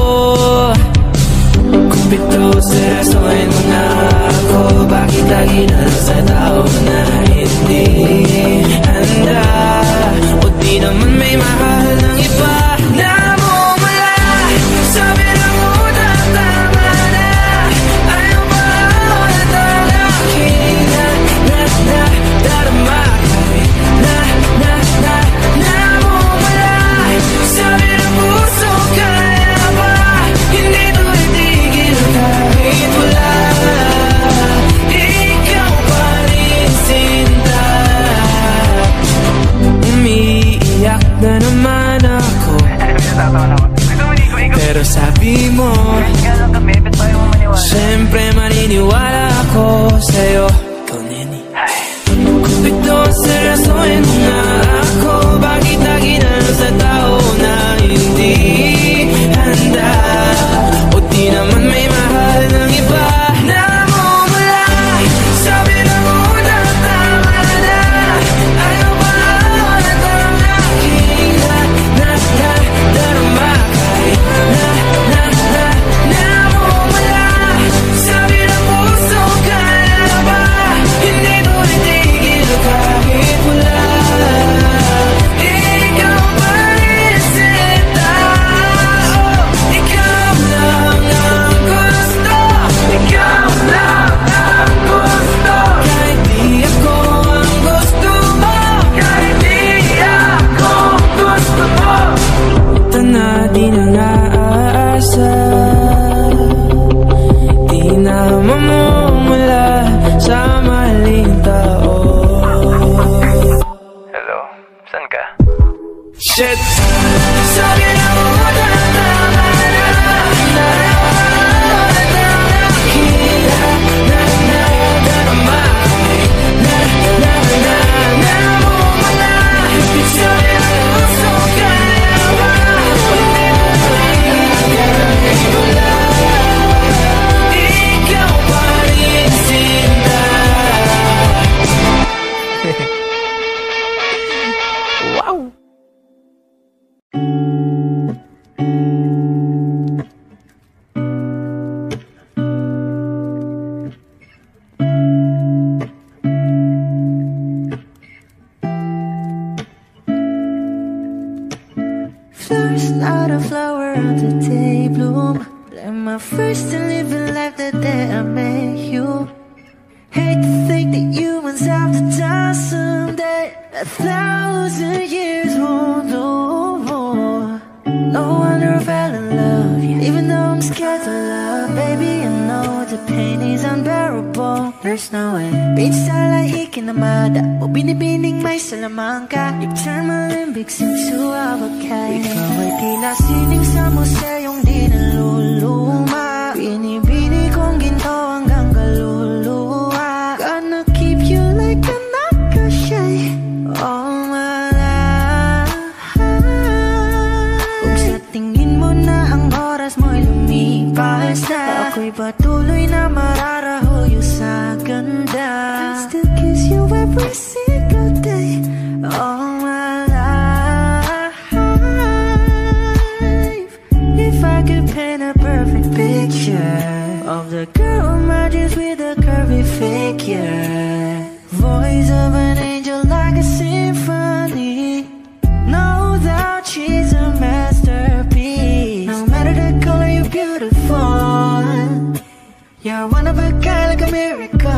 Kung pito seryosohin mo na ako, bakit lagi na lang sa tao na hindi handa? O di naman may mahal ng iba na mumula. Sabi na mo na tama na, ayaw ba ako na talaking darama? Na mumula. Sabi ng puso, kaya ba hindi to itigil kahit wala? Ikaw pa rin sinta. Umiiyak na naman ako, pero sabi mo siyempre maniniwala ako sa'yo. Ikaw, Neni. Kung ito seryosohin mo na ako, bakit lagi na lang sa tao na hindi handa? O di naman may mahal ng iba na mumula. Sabi na mo na tama na, ayaw ba ako na talaking darama? Kahit na mumula. Sabi ng puso, kaya ba flowers, not a flower on the day bloom. Like my first to live a life the day I met you. Hate to think that humans have to die someday. 1,000 years won't know more. No wonder I fell in love, yeah. Even though I'm scared to love, baby, I know the pain is unbearable. There's no way Pinsa lahi kinamada o binibining may salamangka. You turn my limbics into avocado. Ikaw ay tila sining sa museyong di naluluma. Binibini kong ginto hanggang kaluluwa. Gonna keep you like a nakashay all my life. Kung sa tingin mo na ang oras mo'y lumipas na, ako'y patuloy na mararahuyo sa ganda. I still kiss you every single day all my life. If I could paint a perfect picture of the girl in my dreams with a curvy figure, voice of an angel like a symphony, no doubt she's a masterpiece. No matter the color, you're beautiful. You're one of a kind, like a miracle.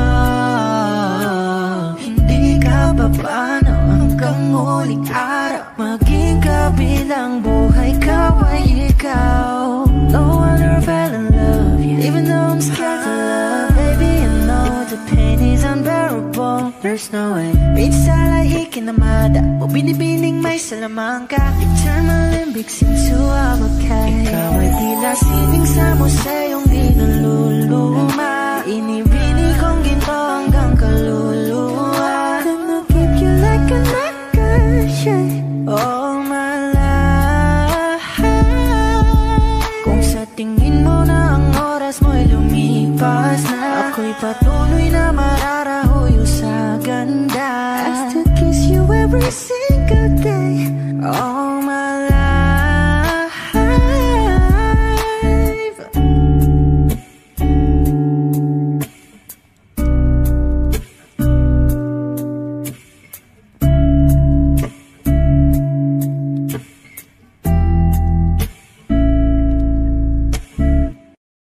Hindi ka pa paano hanggang huling araw, maging kabilang buhay ka ay ikaw. No wonder I fell in love, yeah. Even though I'm scared to love, baby, I know the pain is unbearable. There's no way Pinsa lahi kinamada o binibining may salamangka. You turn my limbics into avocado. Ikaw ay tila sining sa museyong di naluluma. Inibini kong ginto hanggang kaluluwa. Gonna keep you like a nakashay all my life. Kung sa tingin mo na ang oras mo'y lumipas na, ako'y patuloy na mararahuyo sa ganda. I still kiss you every single day all my life.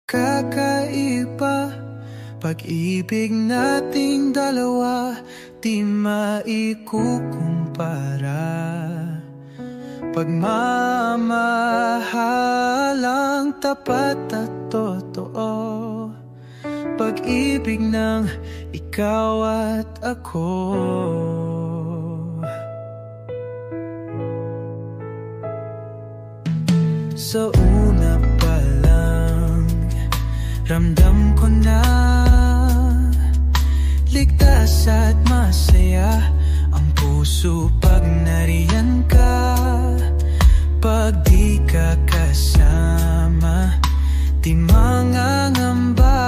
Kakaiba pag-ibig nating dalawa, di maikukumpara. Pagmamahalang tapat at totoo, pag-ibig ng ikaw at ako. Sa una pa lang, ramdam ko na ligtas at masaya ang puso pag nariyan ka. Pag di ka kasama, di mangangamba,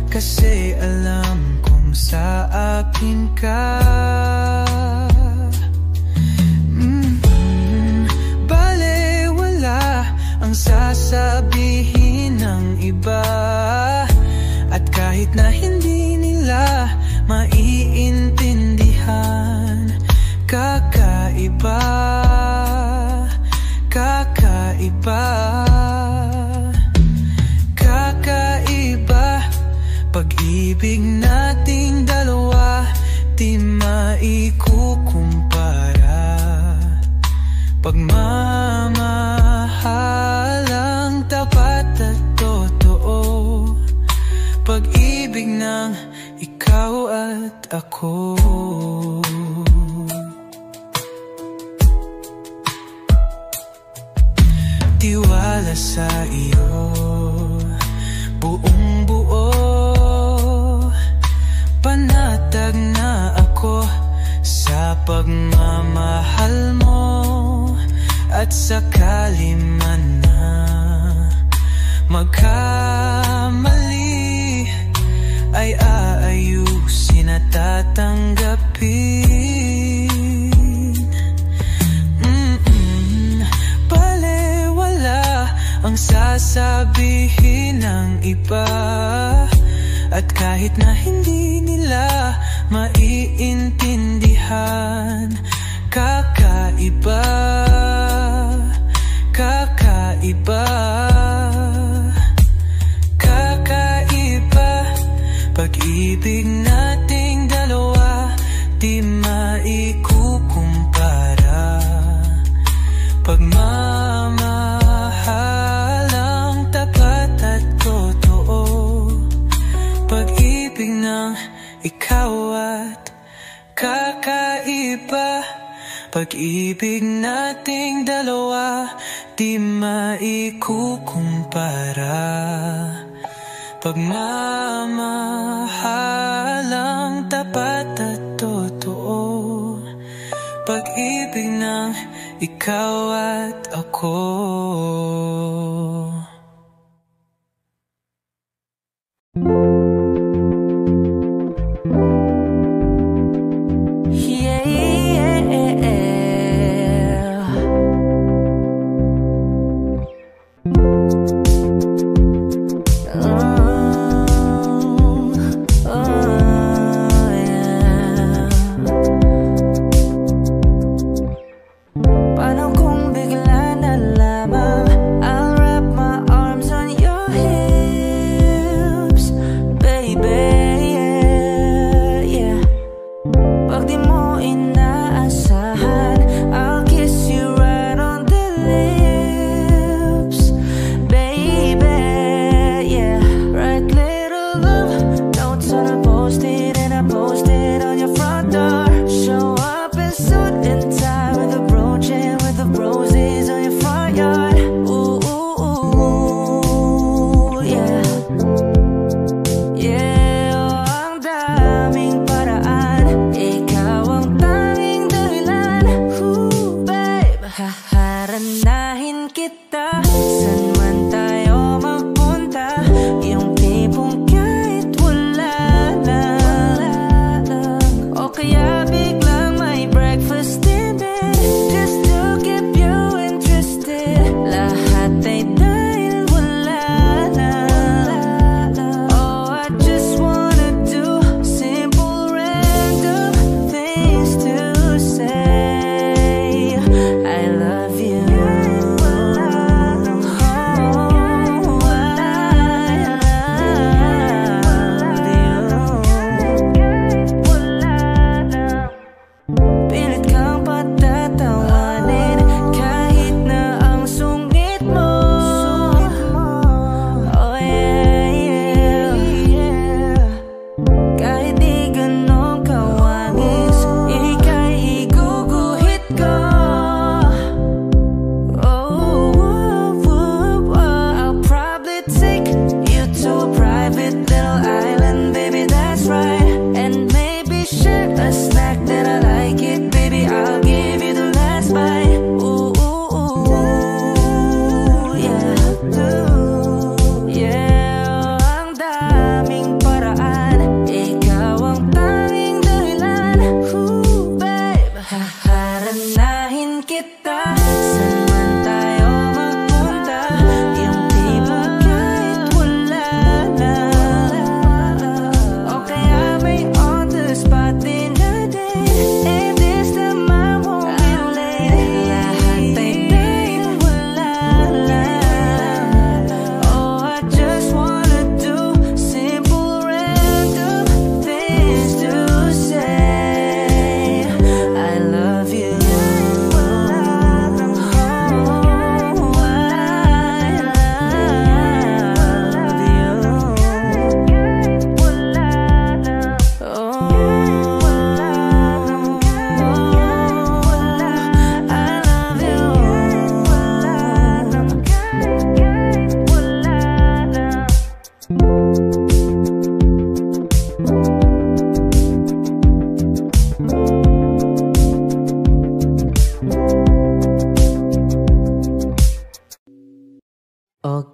kasi alam kong sa akin ka. Balewala ang sasabihin ng iba, at kahit na hindi nila maiintindihan, kakaiba, kakaiba, kakaiba. Pag-ibig nating dalawa, di maikukumpara. Pagmamahalang tapat at totoo, pag-ibig ng ikaw at ako. Tiwala sa iyo, buong buo, panatag na ako sa pagmamahal mo. At sakali man na magkamali, ay aayusin at tatanggapin. Balewala ang sasabihin ng iba, at kahit na hindi nila maiintindihan, kakaiba, kakaiba. Kakaiba, pag-ibig nating dalawa, di maikukumpara. Pagmamahalang tapat at totoo, pag-ibig ng ikaw at kakaiba. Pag-ibig nating dalawa, di maikukumpara. Pagmamahalang tapat at totoo, pag-ibig ng ikaw at ako.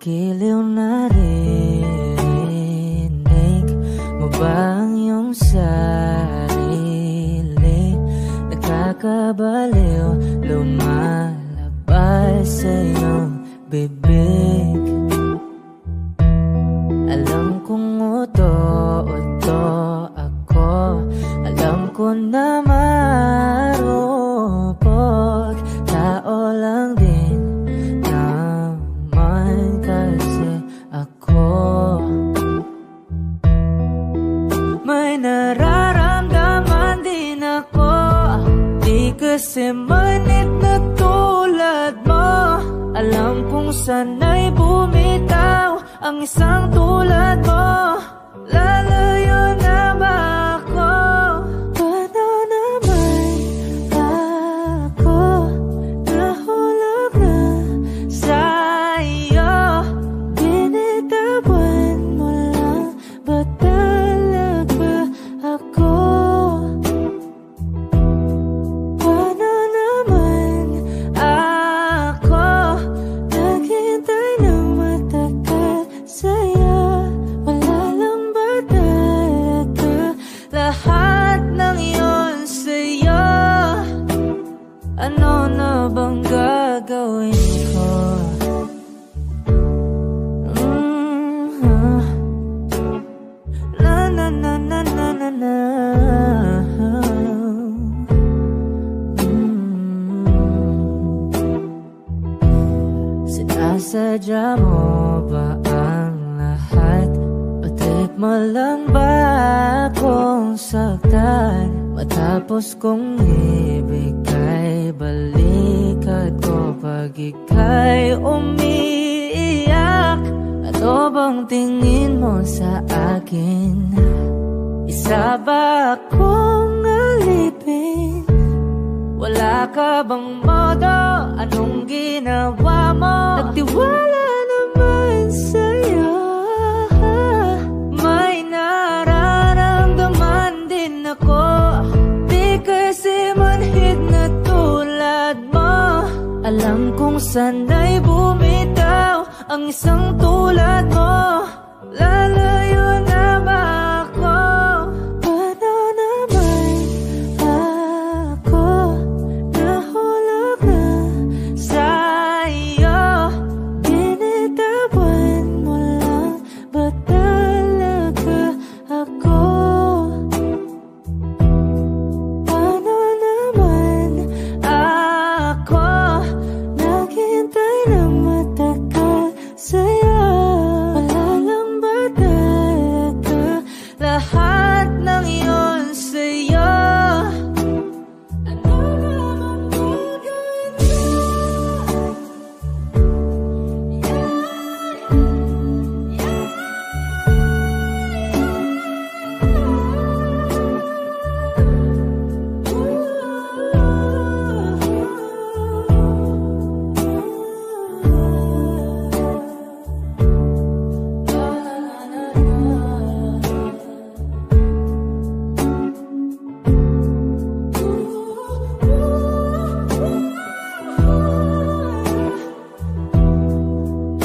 Giliw na rinig mo ba ang iyong sarili? Nakakabaliw, lumalabas sa iyong bibig. Alam kong uto-uto ako, alam ko na marupok, tao lang din naman. Alam kong sana'y bumitaw ang isang tulad mo. Lalayo na ba ako? Paano naman ako nahulog na sa'yo? Binitawan mo lang ba talaga ako? Paano naman ako naghintay ng matagal sa'yo? Wala lang ba talaga lahat ng yun sa'yo? Ano na bang gagawin ko? Na na na na na na na. Sinasadya mo ba ang lahat? Patip mo lang ba akong saktan? Matapos kong ibigay balikat ko pag ika'y umiiyak. Ano bang tingin mo sa akin? Isa ba akong alipin? Wala ka bang modo? Anong ginawa mo? Nagtiwala naman sa'yo. May nararamdaman din ako. Di kasi manhid na tulad mo. Alam kong sana'y bumitaw ang isang tulad mo. Lalayo na ba ako? Paano naman ako nahulog na sa'yo? Binitawan mo lang ba talaga ako? Paano naman ako naghintay ng matagal sa'yo? Wala lang ba talaga lahat ng yun sa'yo? Ano naman gagawin ko?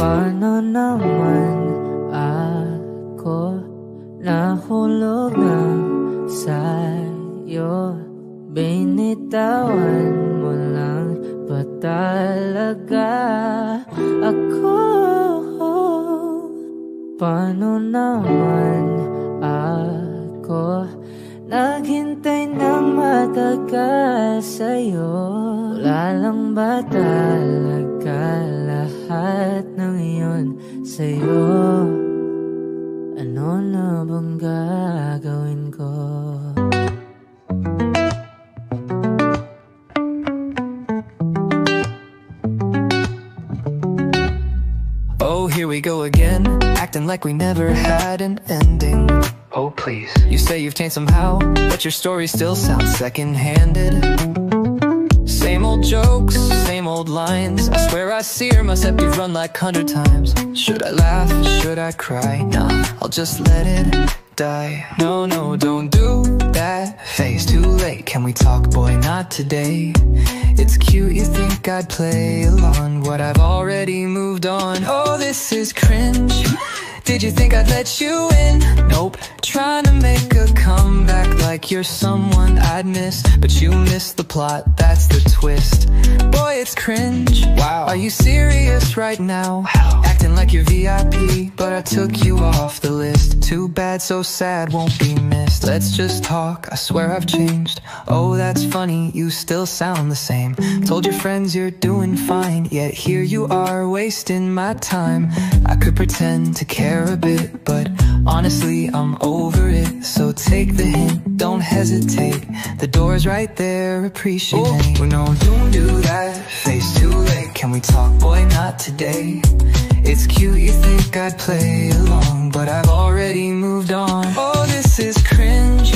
Paano naman ako nahulog na sa'yo? Binitawan mo lang ba talaga ako? Paano naman ako naghintay ng matagal sa'yo? Wala lang ba talaga lahat ng iyon sa'yo? Ano na bang gagawin ko? Oh, here we go again, acting like we never had an ending. Oh, please. You say you've changed somehow, but your story still sounds second-handed. Same old jokes, same old lines. I swear I see her, must have been run like 100 times. Should I laugh? Should I cry? Nah, I'll just let it die. No, no, don't do that face. Too late, can we talk, boy? Not today. It's cute, you think I'd play along what I've already moved on. Oh, this is cringe. Did you think I'd let you in? Nope. Trying to make a comeback like you're someone I'd miss, but you missed the plot, that's the twist. Boy, it's cringe. Wow. Are you serious right now? Acting acting like you're VIP, but I took you off the list. Too bad, so sad, won't be missed. Let's just talk, I swear I've changed. Oh, that's funny, you still sound the same. Told your friends you're doing fine, yet here you are wasting my time. I could pretend to care a bit, but honestly I'm over it. So take the hint, don't hesitate. The door's right there, appreciate. Oh, no, don't do that, face too late. Can we talk, boy, not today. It's cute you think I'd play along, but I've already moved on. Oh, this is cringe.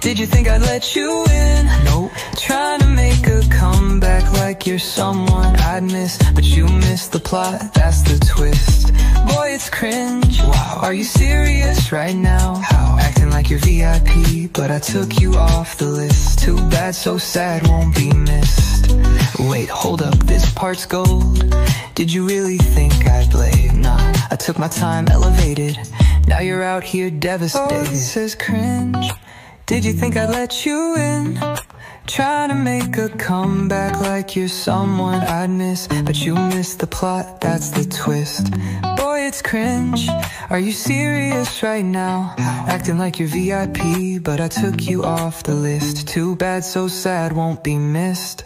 Did you think I'd let you in? Nope. Trying to make a comeback like you're someone I'd miss, but you missed the plot, that's the twist. Boy, it's cringe. Wow. Are you serious right now? How? Acting like you're VIP, but I took you off the list. Too bad, so sad, won't be missed. Wait, hold up, this part's gold. Did you really think I'd blade? Nah, I took my time, elevated. Now you're out here devastated. Oh, this is cringe. Did you think I'd let you in? Trying to make a comeback like you're someone I'd miss, but you missed the plot, that's the twist. Boy, it's cringe. Are you serious right now? Acting like you're VIP, but I took you off the list. Too bad, so sad, won't be missed.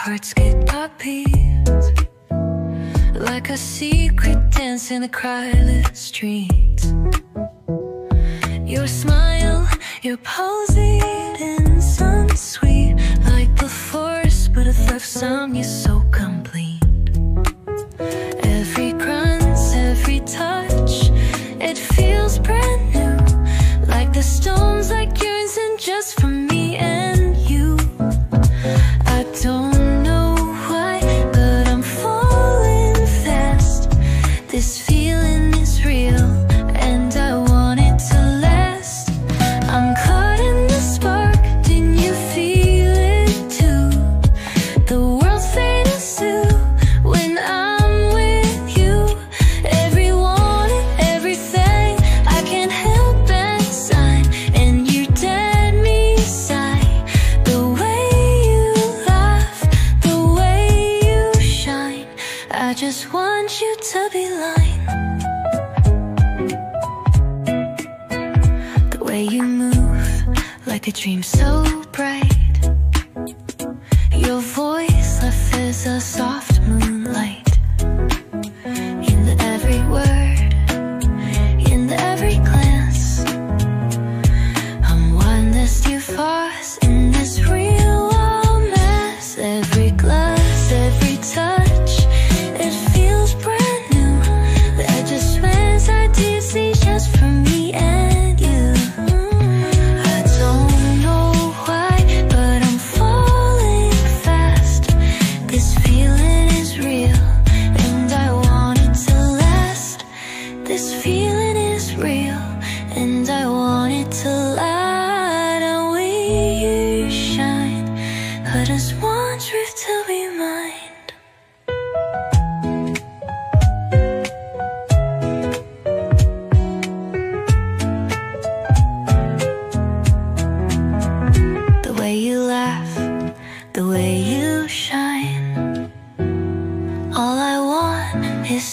Hearts get puppies, like a secret dance in the crowded streets. Your smile, your posing sun sweet, like the forest, but a left song is so complete. Every grunt, every touch, it feels brand new, like the stones, like yours, and just for me and you. I don't this feeling is real, and I want it to last. I'm caught in the spark, didn't you feel it too? The world's fading soon when I'm with you. Everyone and everything, I can't help but sign, and you dead me sigh. The way you laugh, the way you shine, I just want you to be you move like a dream so bright. Your voice left as a soft moonlight. In every word, in every glance, I'm one that's too fast in this real romance. Every glance, every touch, it feels brand new. I just went so deeply just for me and you.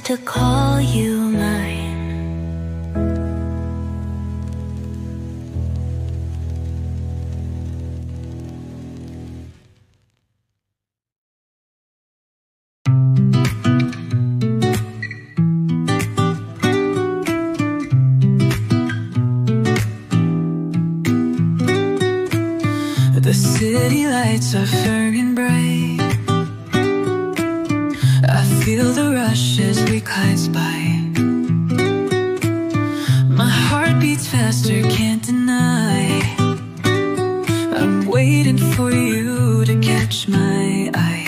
To call you mine. The city lights are very bright. I feel the rush as we glide by. My heart beats faster, can't deny. I'm waiting for you to catch my eye.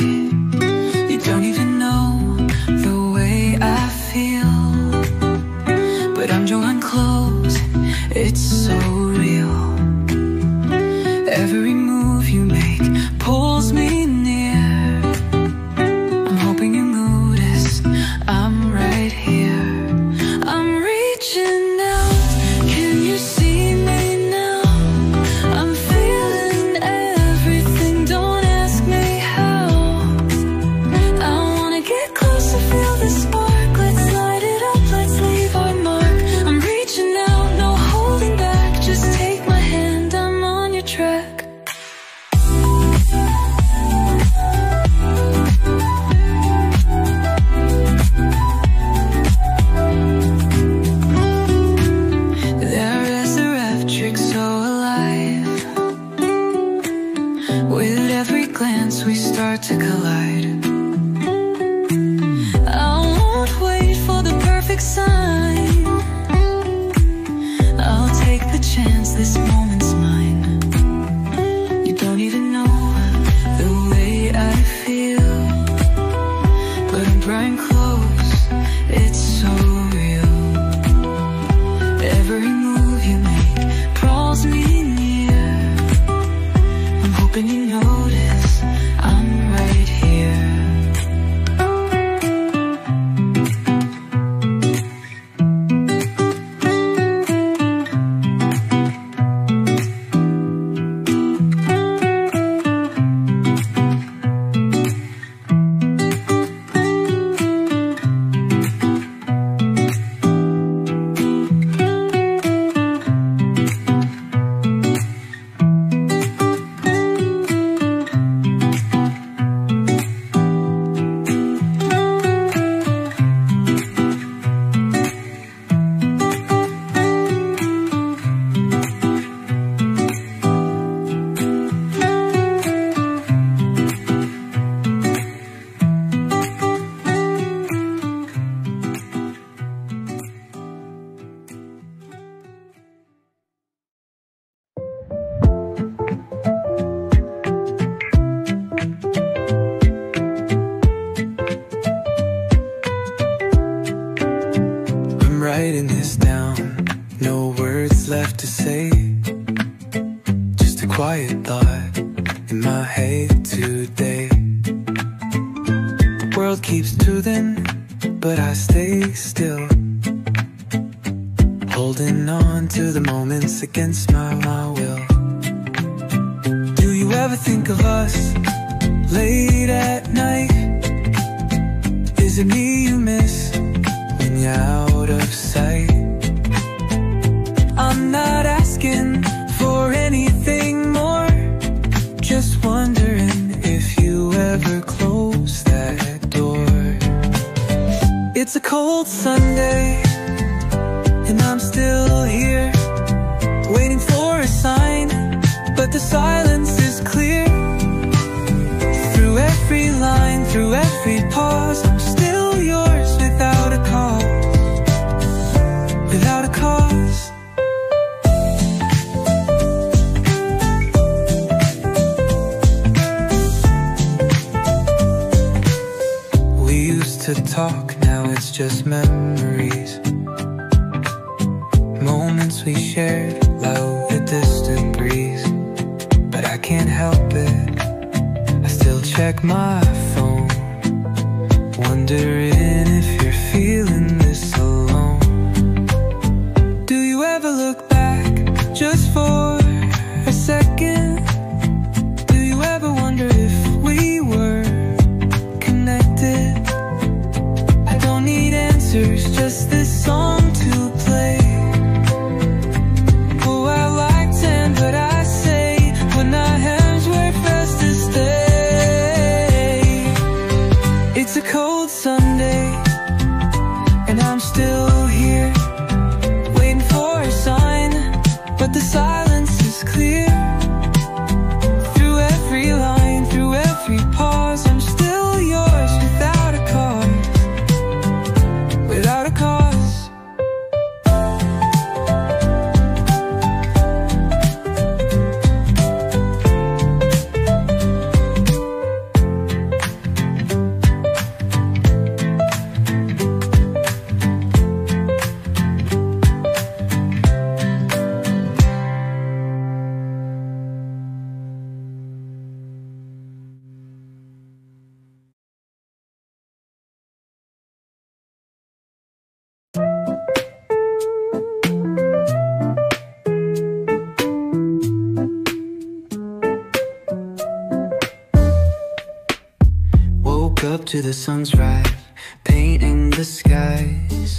You don't even know the way I feel, but I'm drawn close, it's so real. Every move you make pulls me near. I'm hoping you notice I'm right here. I'm reaching writing this down. No words left to say, just a quiet thought in my head today. The world keeps toothing, but I stay still, holding on to the moments against my will. Do you ever think of us late at night? Is it me you miss when you're out of sight? I'm not asking for anything more, just wondering if you ever close that door. It's a cold Sunday and I'm still here, waiting for a sign, but the silence is clear. Through every line, through every pause, I'm still yours without a cause, without a cause. We used to talk, now it's just memories. Moments we shared, loud a distant breeze. But I can't help it, I still check my phone, wondering if you're feeling this alone. Do you ever look back, just for a second? Do you ever wonder if we were connected? I don't need answers, just this song to play. But I say when our hands were fast to stay. It's a cold Sunday and I'm still here, waiting for a sign, but the silence is clear. Through every line, through every pause, I'm still yours without a cause, without a cause. Up to the sun's rise, painting the skies.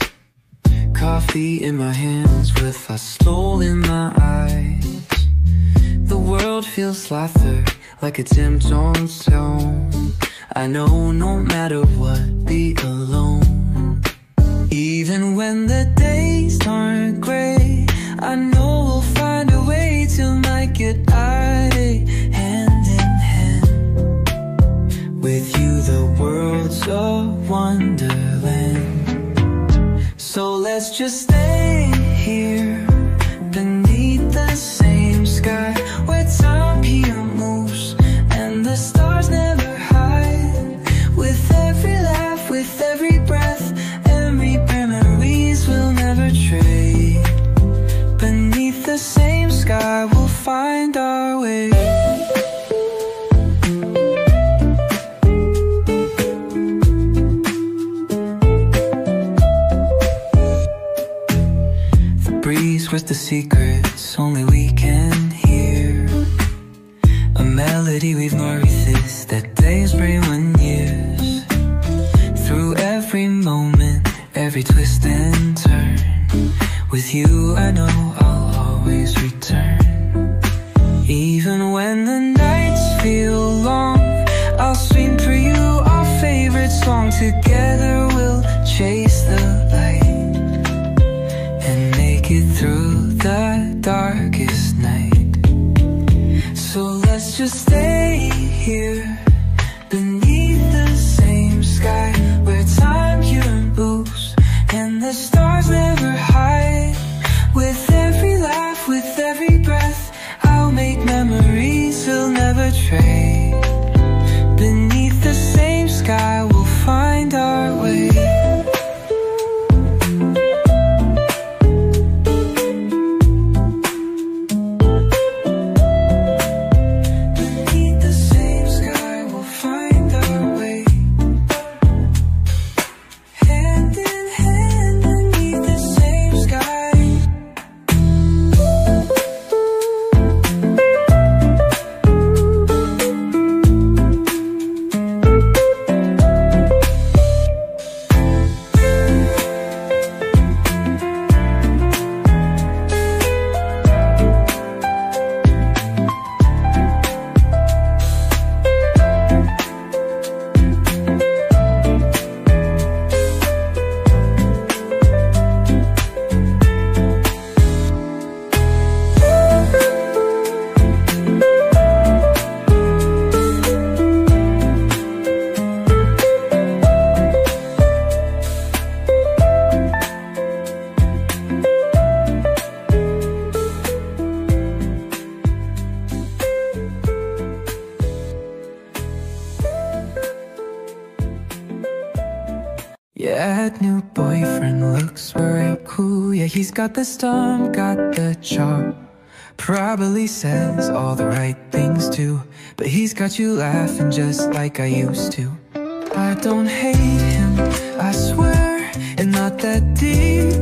Coffee in my hands with a soul in my eyes. The world feels lighter, like it's empty on its own. I know no matter what, be alone. Even when the days aren't gray, I know we'll find a way to make it our day. Hand in hand, with you the world's a wonderland. So let's just stay here, beneath the same sky, where time here moves and the stars never hide. With every laugh, with every breath, every memories we'll never trade. Beneath the same sky we'll find our way. With the secrets only we can hear, a melody we've known resist that days bring when years. Through every moment, every twist and turn, with you I know I'll always return. Even when the nights feel long, I'll stream for you our favorite song. Together we'll chase the light and make it through the darkest night. So let's just stay here, beneath the same sky, where time here moves and the stars never hide. With every laugh, with every breath, I'll make memories we'll never trade. Beneath the same sky we'll find our way. That new boyfriend looks very cool. Yeah, he's got the stomp, got the charm. Probably says all the right things too, but he's got you laughing just like I used to. I don't hate him, I swear, and not that deep,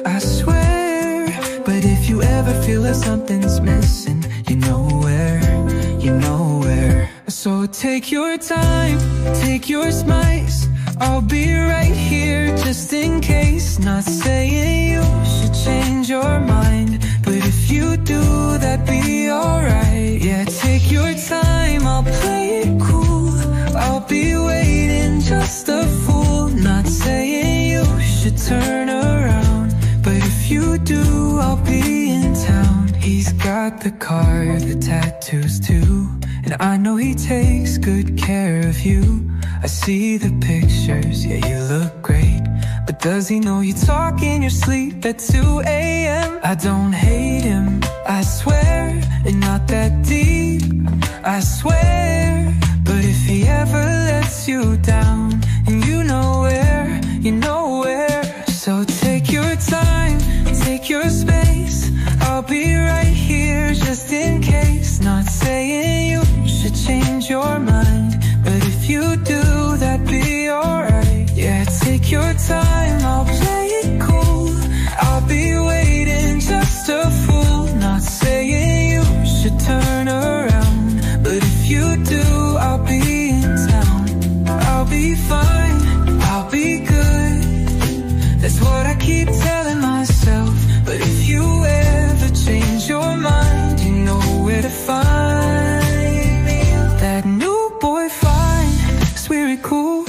I swear. But if you ever feel that something's missing, you know where, you know where. So take your time, take your spice, I'll be right here just in case. Not saying you should change your mind, but if you do, that'd be alright. Yeah, take your time, I'll play it cool, I'll be waiting just a fool. Not saying you should turn around, but if you do, I'll be in town. He's got the car, the tattoos too, and I know he takes good care of you. I see the pictures, yeah, you look great, but does he know you talk in your sleep at 2 a.m.? I don't hate him, I swear, and not that deep, I swear. But if he ever lets you down, and you know where, you know where. So take your time, take your space, I'll be right here just in case. Not saying you should change your mind, but if you do, that'd be alright. Yeah, take your time, I'll play it cool, I'll be waiting just a fool. Not saying you should turn around, but if you do, I'll be in town. I'll be fine, I'll be good, that's what I keep telling myself. But if you ever change your mind, you know where to find me. That new boy fine, it's really cool.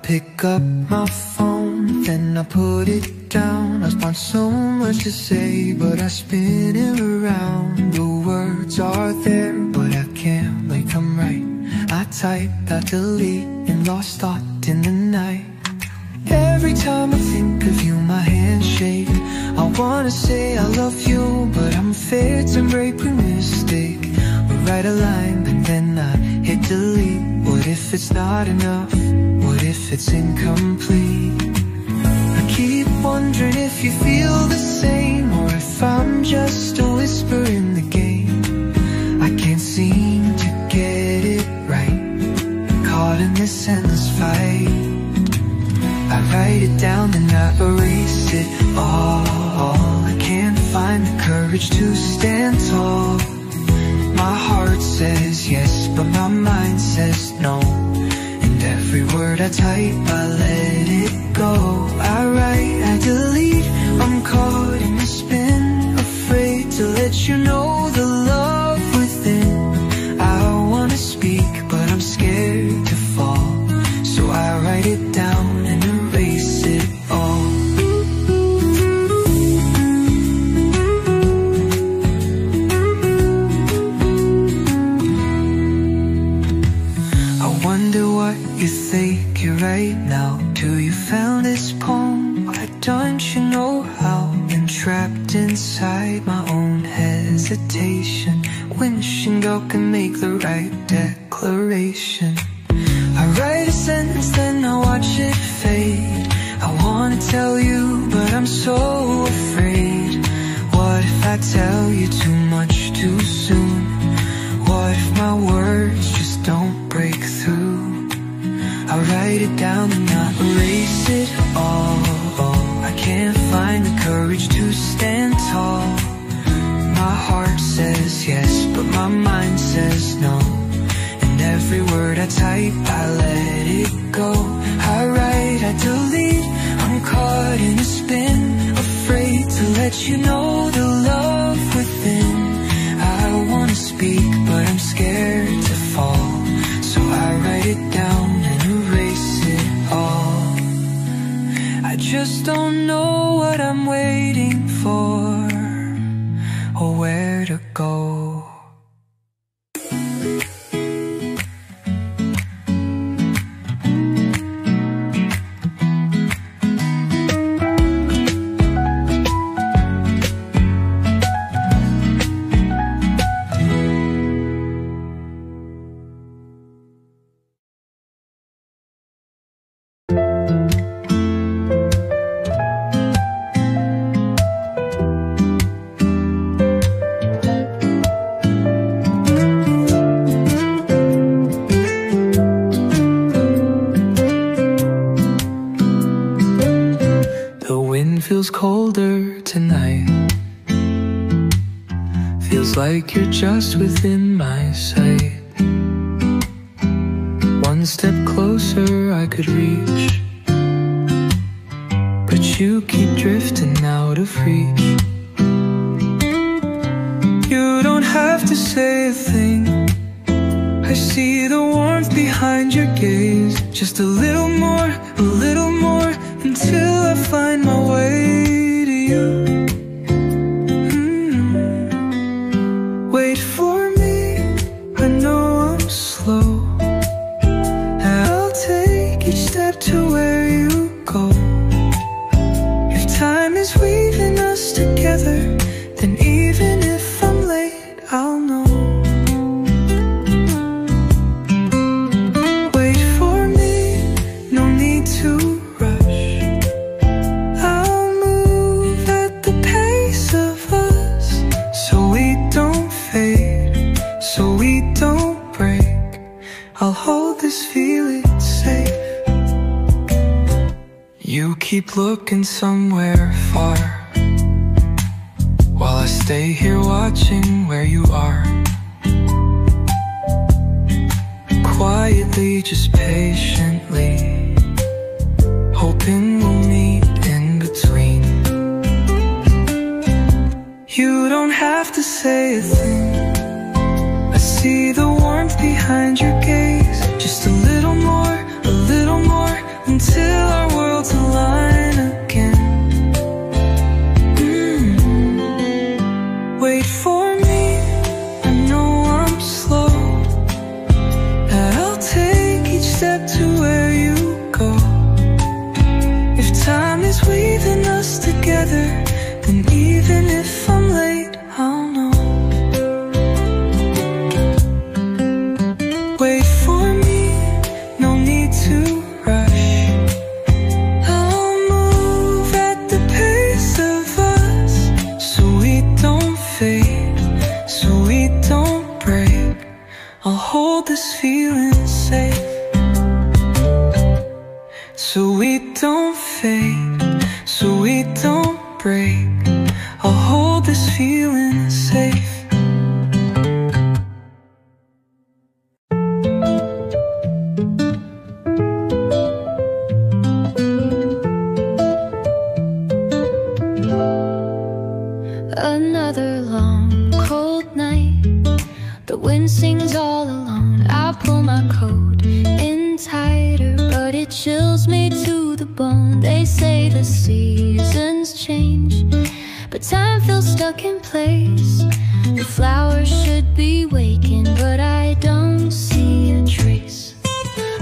Pick up my phone, then I put it down. I find so much to say, but I spin it around. The words are there, but I can't make them right. I type, I delete, and lost thought in the night. Every time I think of you, my hands shake. I wanna say I love you, but I'm afraid to break a mistake. We write a line, but then I hit delete. What if it's not enough? What if it's incomplete? I keep wondering if you feel the same, or if I'm just a whisper in the game. I can't seem to get it right, caught in this endless fight. I write it down and I erase it all. I can't find the courage to stand tall. My heart says yes, but my mind says no. And every word I type, I let it go. I write, I delete, I'm caught in a spin, afraid to let you know the love within. I wanna speak, but I'm scared to fall, so I write it down and erase it all. I wonder what you're thinking right now. Do you found this poem? Why don't you know how? Been trapped inside my own hesitation, wishing God can make the right declaration. I write a sentence, then I watch it fade. I wanna tell you, but I'm so afraid. What if I tell you too much too soon? What if my words just don't break through? I write it down sleep, I let it go. I write, I delete, I'm caught in a spin, afraid to let you know the love within. I wanna speak, but I'm scared to fall, so I write it down and erase it all. I just don't know what I'm waiting for, or where to go. Feels colder tonight. Feels like you're just within my sight. One step closer I could reach, but you keep drifting out of reach. You don't have to say a thing. I see the warmth behind your gaze. Just a little more, until I find my way to you. Wait for me, I know I'm slow. I'll take each step to where you go. If time is weaving us together, then even if I'm late, I'll know. Wait for me, no need to rush. I'll move at the pace of us, so we don't fade, so we don't break. I'll hold this feeling safe. You keep looking somewhere far, while I stay here watching where you are. Quietly, just patiently, hoping we'll meet in between. You don't have to say a thing. I see the warmth behind your gaze. Just a little more, until our worlds align again. Wait for me, I know I'm slow. I'll take each step to where you go. If time is weaving us together, then even if I'm late, I'll know. Wait for me, no need to rush. I'll move at the pace of us, so we don't fade, so we don't break. I'll hold this feeling safe, so we don't fade, so we don't break. I'll hold this feeling safe. Another long, cold night. The wind sings all alone. I pull my coat in tighter, but it chills me to the bone. They say the seasons change, but time feels stuck in place. The flowers should be waking, but I don't see a trace.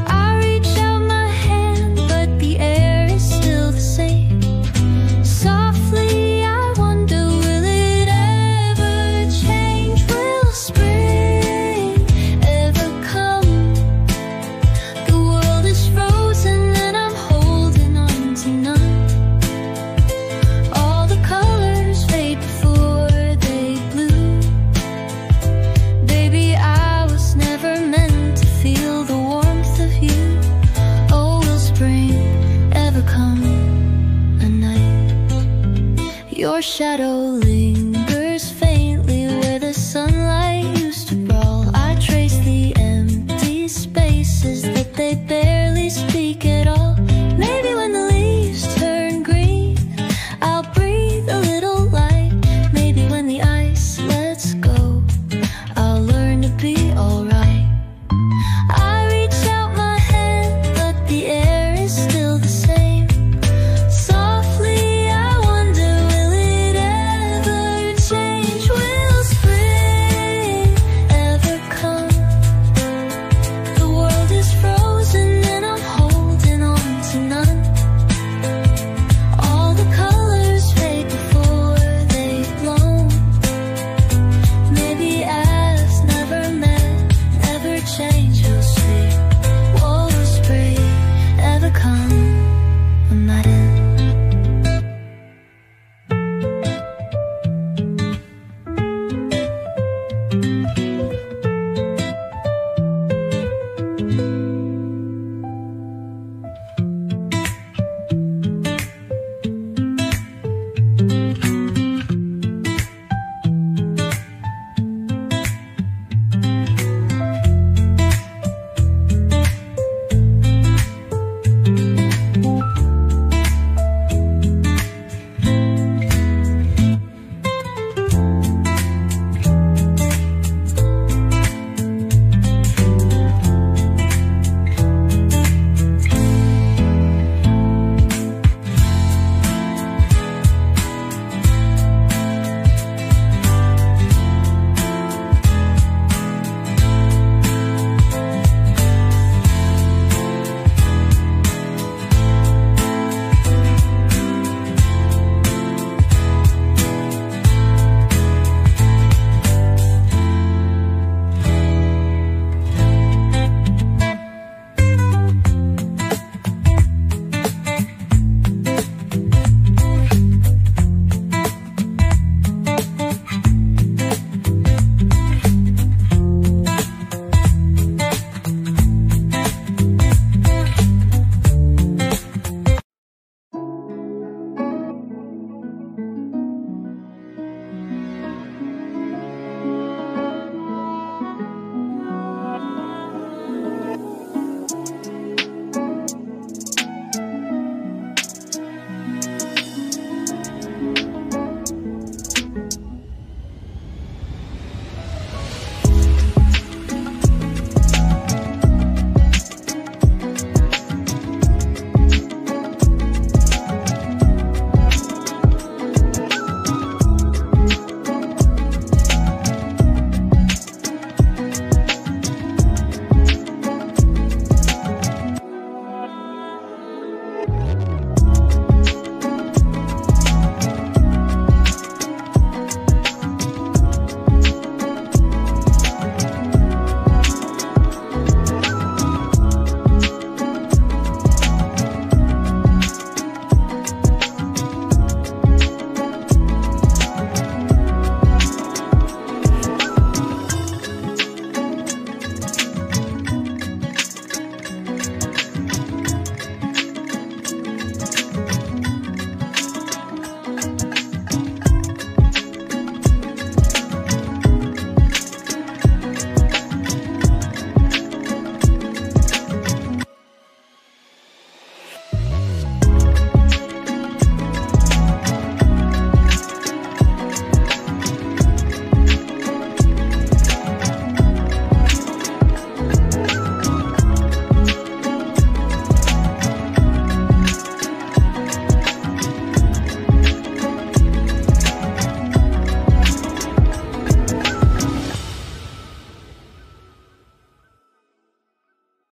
I reach out my hand, but the air is still the same. Softly I wonder, will it ever change? Will spring ever come? The world is frozen and I'm holding on to none. All the colors fade before they bloom. Baby, I was never meant to feel the warmth of you. Oh, will spring ever come? A night your shadow lingers